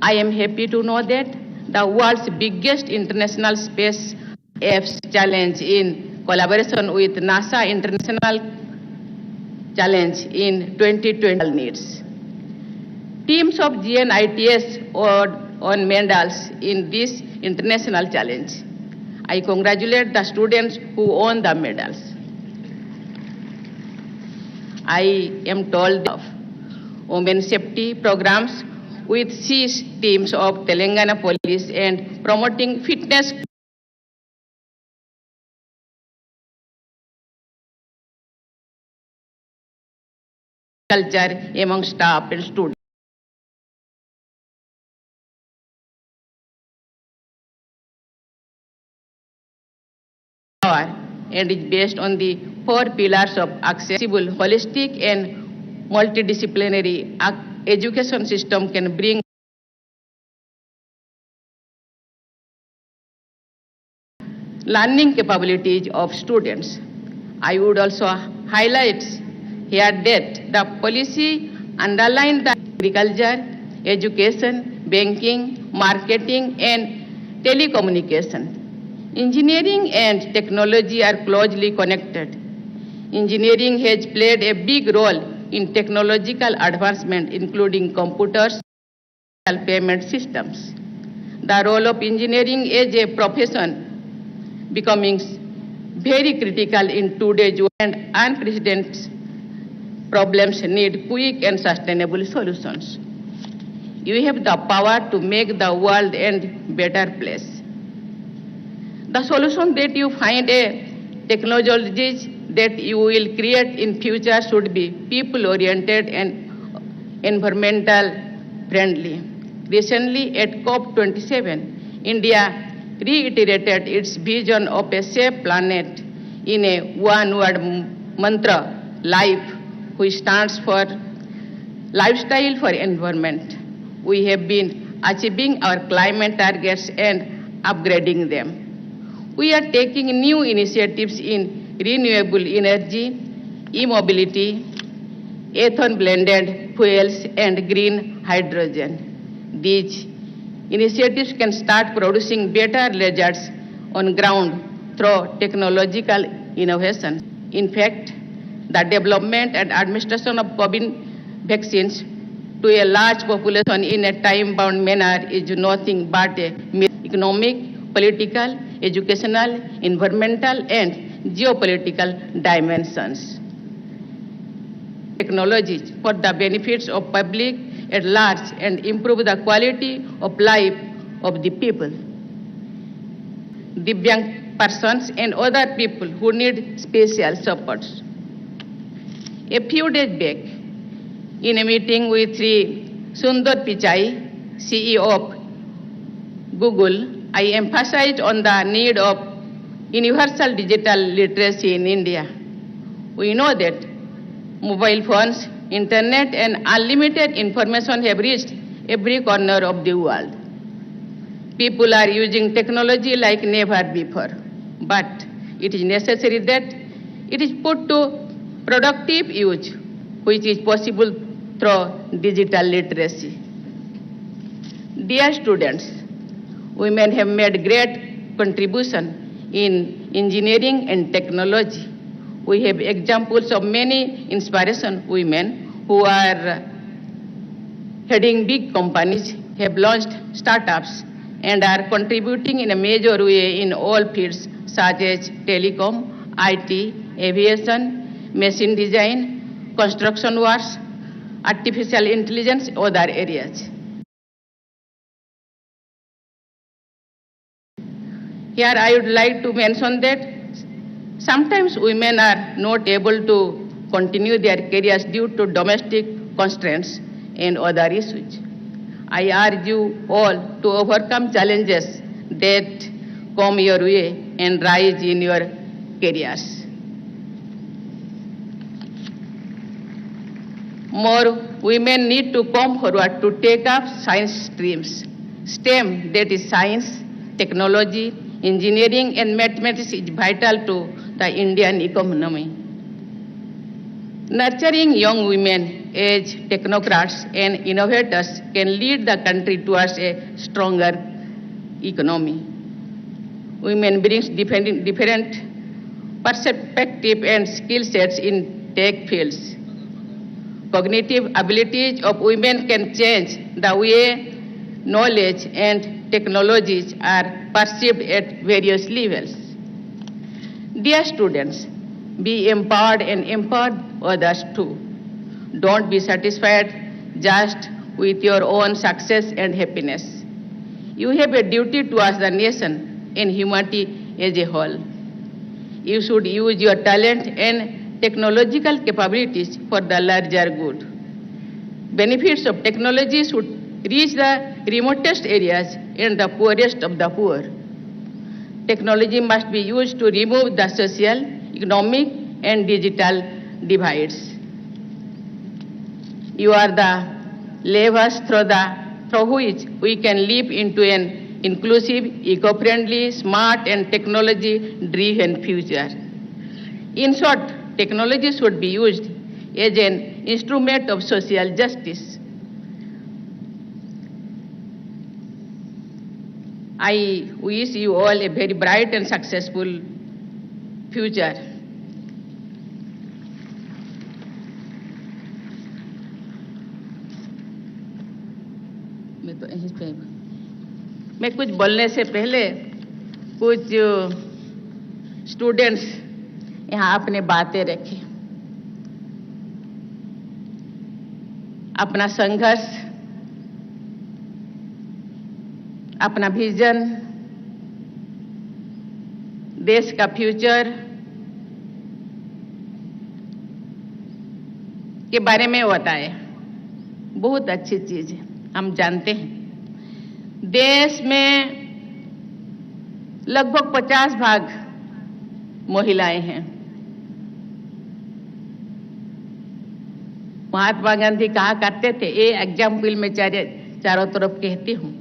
I am happy to know that the world's biggest international space apps challenge in collaboration with NASA International Challenge in 2020 needs. Teams of GNITS won medals in this international challenge. I congratulate the students who won the medals. I am told of women's safety programs with 6 teams of Telangana Police and promoting fitness culture among staff and students. And is based on the 4 pillars of accessible, holistic, and multidisciplinary education system can bring learning capabilities of students. I would also highlight here that the policy underlined the agriculture, education, banking, marketing, and telecommunication. Engineering and technology are closely connected. Engineering has played a big role in technological advancement, including computers and payment systems. The role of engineering as a profession becoming very critical in today's world, and unprecedented problems need quick and sustainable solutions. You have the power to make the world a better place. The solution that you find technologies that you will create in future should be people-oriented and environmental friendly. Recently at COP27, India reiterated its vision of a safe planet in a one-word mantra, life, which stands for lifestyle for environment. We have been achieving our climate targets and upgrading them. We are taking new initiatives in renewable energy, e-mobility, ethane-blended fuels, and green hydrogen. These initiatives can start producing better results on ground through technological innovation. In fact, the development and administration of COVID vaccines to a large population in a time-bound manner is nothing but a economic, political, educational, environmental, and geopolitical dimensions. Technologies for the benefits of public at large and improve the quality of life of the people. Divyang persons and other people who need special supports. A few days back, in a meeting with Sri Sundar Pichai, CEO of Google, I emphasized on the need of universal digital literacy in India. We know that mobile phones, internet, and unlimited information have reached every corner of the world. People are using technology like never before, but it is necessary that it is put to productive use, which is possible through digital literacy. Dear students, women have made great contribution in engineering and technology. We have examples of many inspirational women who are heading big companies, have launched startups, and are contributing in a major way in all fields such as telecom, IT, aviation, machine design, construction works, artificial intelligence, other areas. Here I would like to mention that sometimes women are not able to continue their careers due to domestic constraints and other issues. I urge you all to overcome challenges that come your way and rise in your careers. More women need to come forward to take up science streams. STEM, that is science, technology, engineering and mathematics, is vital to the Indian economy. Nurturing young women as technocrats and innovators can lead the country towards a stronger economy. Women brings different perspective and skill sets in tech fields. Cognitive abilities of women can change the way knowledge and technologies are perceived at various levels. Dear students, be empowered and empower others too. Don't be satisfied just with your own success and happiness. You have a duty towards the nation and humanity as a whole. You should use your talent and technological capabilities for the larger good. Benefits of technology should reach the remotest areas and the poorest of the poor. Technology must be used to remove the social, economic, and digital divides. You are the levers through which we can leap into an inclusive, eco-friendly, smart, and technology-driven future. In short, technology should be used as an instrument of social justice. I wish you all a very bright and successful future. मैं कुछ बोलने से पहले कुछ students यहाँ अपने बातें रखे, अपना संघर्ष, अपना विजन, देश का फ्यूचर के बारे में बताए। बहुत अच्छी चीज है। हम जानते हैं देश में लगभग 50% महिलाएं हैं। महात्मा गांधी कहा करते थे, ये एग्जाम्पल में चारों तरफ कहती हूँ,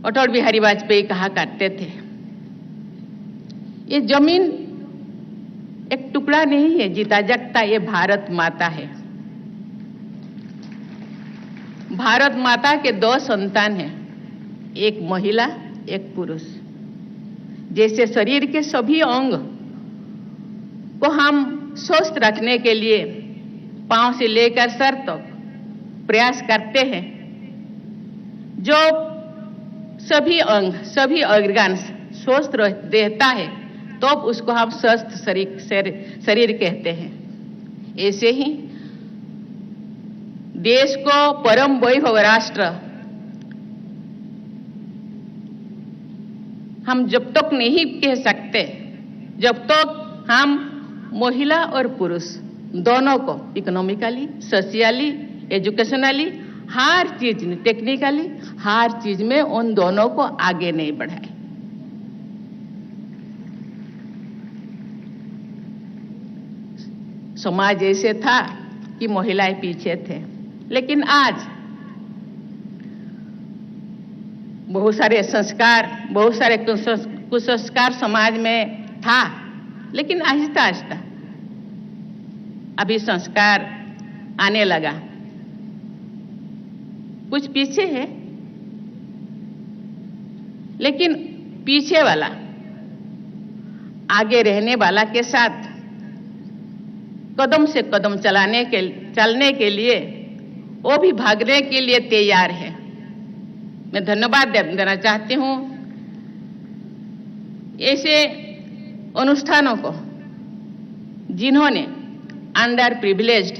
अटल बिहारी वाजपेयी कहा करते थे, ये जमीन एक टुकड़ा नहीं है जीता जगता, ये भारत माता है। भारत माता के 2 संतान हैं, एक महिला एक पुरुष। जैसे शरीर के सभी अंग को हम स्वस्थ रखने के लिए पांव से लेकर सर तक प्रयास करते हैं, जो सभी अंग सभी ऑर्गन्स स्वस्थ रहता है तो उसको हम स्वस्थ शरीर कहते हैं। ऐसे ही देश को परम वैभव राष्ट्र हम जब तक नहीं कह सकते जब तक हम महिला और पुरुष दोनों को इकोनॉमिकली, सोशियली, एजुकेशनली, हर चीज में, टेक्निकली हर चीज में उन दोनों को आगे नहीं बढ़ाए। समाज ऐसे था कि महिलाएं पीछे थे, लेकिन आज बहुत सारे संस्कार, बहुत सारे कुसंस्कार समाज में था, लेकिन आहिस्ता आहिस्ता अभी संस्कार आने लगा। कुछ पीछे है, लेकिन पीछे वाला आगे रहने वाला के साथ कदम से कदम चलने के लिए वो भी भागने के लिए तैयार है। मैं धन्यवाद देना चाहती हूँ ऐसे अनुष्ठानों को जिन्होंने अंडर प्रिविलेज्ड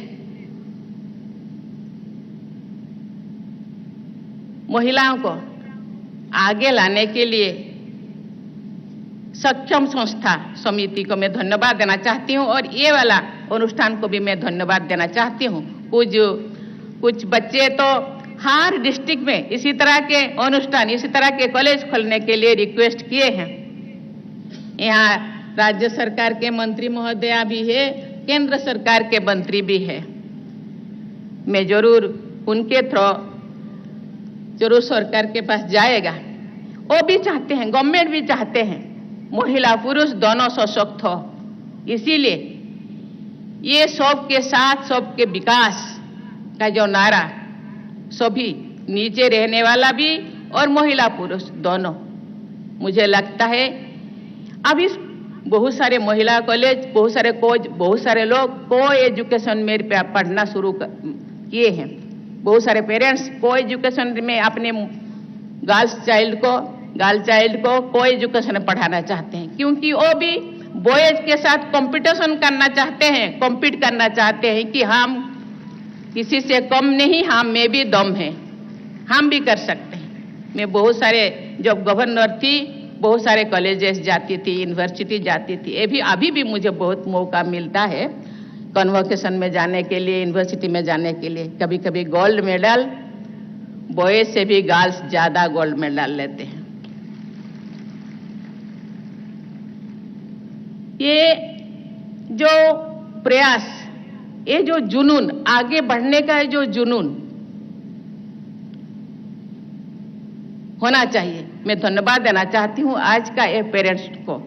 महिलाओं को आगे लाने के लिए सक्षम संस्था समिति को मैं धन्यवाद देना चाहती हूँ, और ये वाला अनुष्ठान को भी मैं धन्यवाद देना चाहती हूँ। कुछ बच्चे तो हर डिस्ट्रिक्ट में इसी तरह के अनुष्ठान, इसी तरह के कॉलेज खोलने के लिए रिक्वेस्ट किए हैं। यहाँ राज्य सरकार के मंत्री महोदया भी है, केंद्र सरकार के मंत्री भी है। मैं जरूर उनके थ्रू जरूर सरकार के पास जाएगा। वो भी चाहते हैं, गवर्नमेंट भी चाहते हैं महिला पुरुष दोनों सशक्त हो। इसीलिए ये सबके साथ सबके विकास का जो नारा, सभी नीचे रहने वाला भी और महिला पुरुष दोनों, मुझे लगता है अब इस बहुत सारे महिला कॉलेज, बहुत सारे कोच, बहुत सारे लोग को एजुकेशन में पढ़ना शुरू किए हैं। बहुत सारे पेरेंट्स को एजुकेशन में अपने गर्ल चाइल्ड को एजुकेशन पढ़ाना चाहते हैं, क्योंकि वो भी बॉयज के साथ कंपटीशन करना चाहते हैं, कॉम्पीट करना चाहते हैं कि हम किसी से कम नहीं, हम में भी दम है, हम भी कर सकते हैं। मैं बहुत सारे जब गवर्नर थी, बहुत सारे कॉलेजेस जाती थी, यूनिवर्सिटी जाती थी। अभी भी मुझे बहुत मौका मिलता है कन्वोकेशन में जाने के लिए, यूनिवर्सिटी में जाने के लिए। कभी कभी गोल्ड मेडल, बॉयज से भी गर्ल्स ज्यादा गोल्ड मेडल लेते हैं। ये जो प्रयास, ये जो जुनून, आगे बढ़ने का जो जुनून होना चाहिए। मैं धन्यवाद देना चाहती हूँ आज का ये पेरेंट्स को।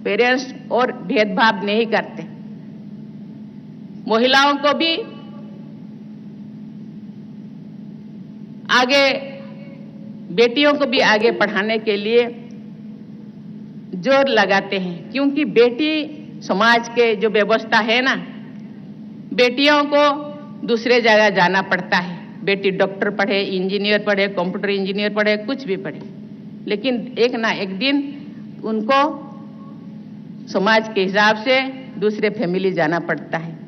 पेरेंट्स और भेदभाव नहीं करते, महिलाओं को भी आगे, बेटियों को भी आगे पढ़ाने के लिए जोर लगाते हैं, क्योंकि बेटी समाज के जो व्यवस्था है ना, बेटियों को दूसरे जगह जाना पड़ता है। बेटी डॉक्टर पढ़े, इंजीनियर पढ़े, कंप्यूटर इंजीनियर पढ़े, कुछ भी पढ़े, लेकिन एक ना एक दिन उनको समाज के हिसाब से दूसरे फैमिली जाना पड़ता है।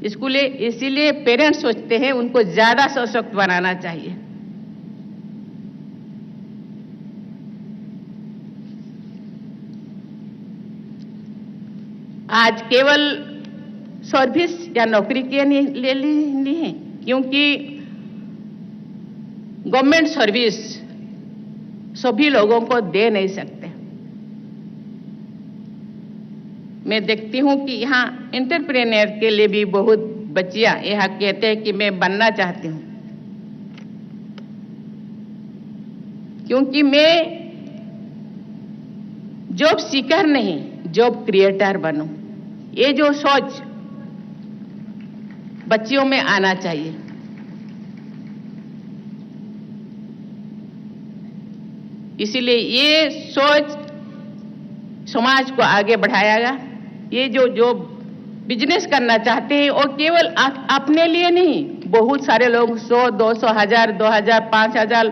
इसीलिए पेरेंट्स सोचते हैं उनको ज्यादा सशक्त बनाना चाहिए। आज केवल सर्विस या नौकरी के लिए नहीं है, क्योंकि गवर्नमेंट सर्विस सभी लोगों को दे नहीं सकते। मैं देखती हूं कि यहाँ एंटरप्रेन्योर के लिए भी बहुत बच्चियां यहाँ कहते हैं कि मैं बनना चाहती हूँ, क्योंकि मैं जॉब सीकर नहीं, जॉब क्रिएटर बनूं। ये जो सोच बच्चियों में आना चाहिए। इसीलिए ये सोच समाज को आगे बढ़ाएगा। ये जो बिजनेस करना चाहते हैं वो केवल अपने लिए नहीं, बहुत सारे लोग 100, 200, 1000, 2000, 5000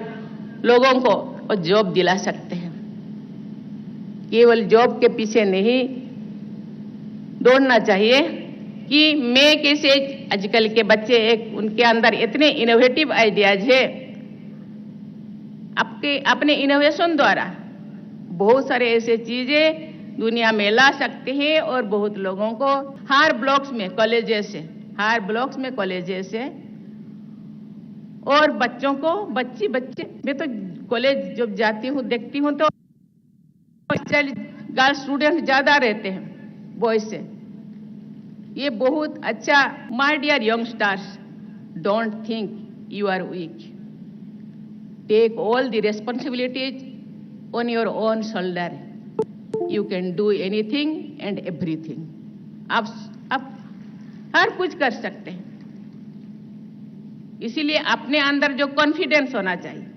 लोगों को जॉब दिला सकते हैं। केवल जॉब के पीछे नहीं दौड़ना चाहिए कि मैं कैसे, आजकल के बच्चे उनके अंदर इतने इनोवेटिव आइडियाज है, अपने इनोवेशन द्वारा बहुत सारे ऐसे चीजें दुनिया में ला सकते हैं और बहुत लोगों को हर ब्लॉक्स में कॉलेजेस से और बच्चों को बच्चे मैं तो कॉलेज जब जाती हूँ देखती हूँ तो गर्ल स्टूडेंट ज्यादा रहते हैं बॉयज से। ये बहुत अच्छा। My dear youngsters, don't think you are weak, take all the responsibilities on your own shoulder. You can do anything and everything. आप हर कुछ कर सकते हैं। इसीलिए अपने अंदर जो कॉन्फिडेंस होना चाहिए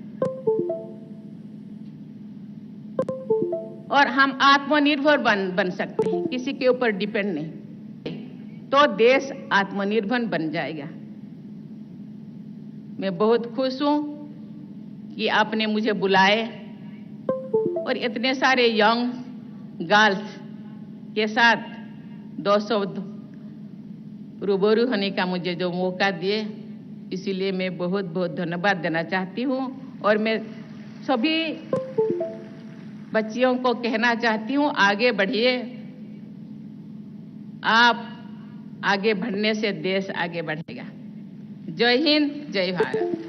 और हम आत्मनिर्भर बन सकते हैं, किसी के ऊपर डिपेंड नहीं, तो देश आत्मनिर्भर बन जाएगा। मैं बहुत खुश हूं कि आपने मुझे बुलाए और इतने सारे यंग गर्ल्स के साथ 200 रूबरू होने का मुझे जो मौका दिए, इसीलिए मैं बहुत बहुत धन्यवाद देना चाहती हूँ। और मैं सभी बच्चियों को कहना चाहती हूँ, आगे बढ़िए। आप आगे बढ़ने से देश आगे बढ़ेगा। जय हिंद, जय भारत।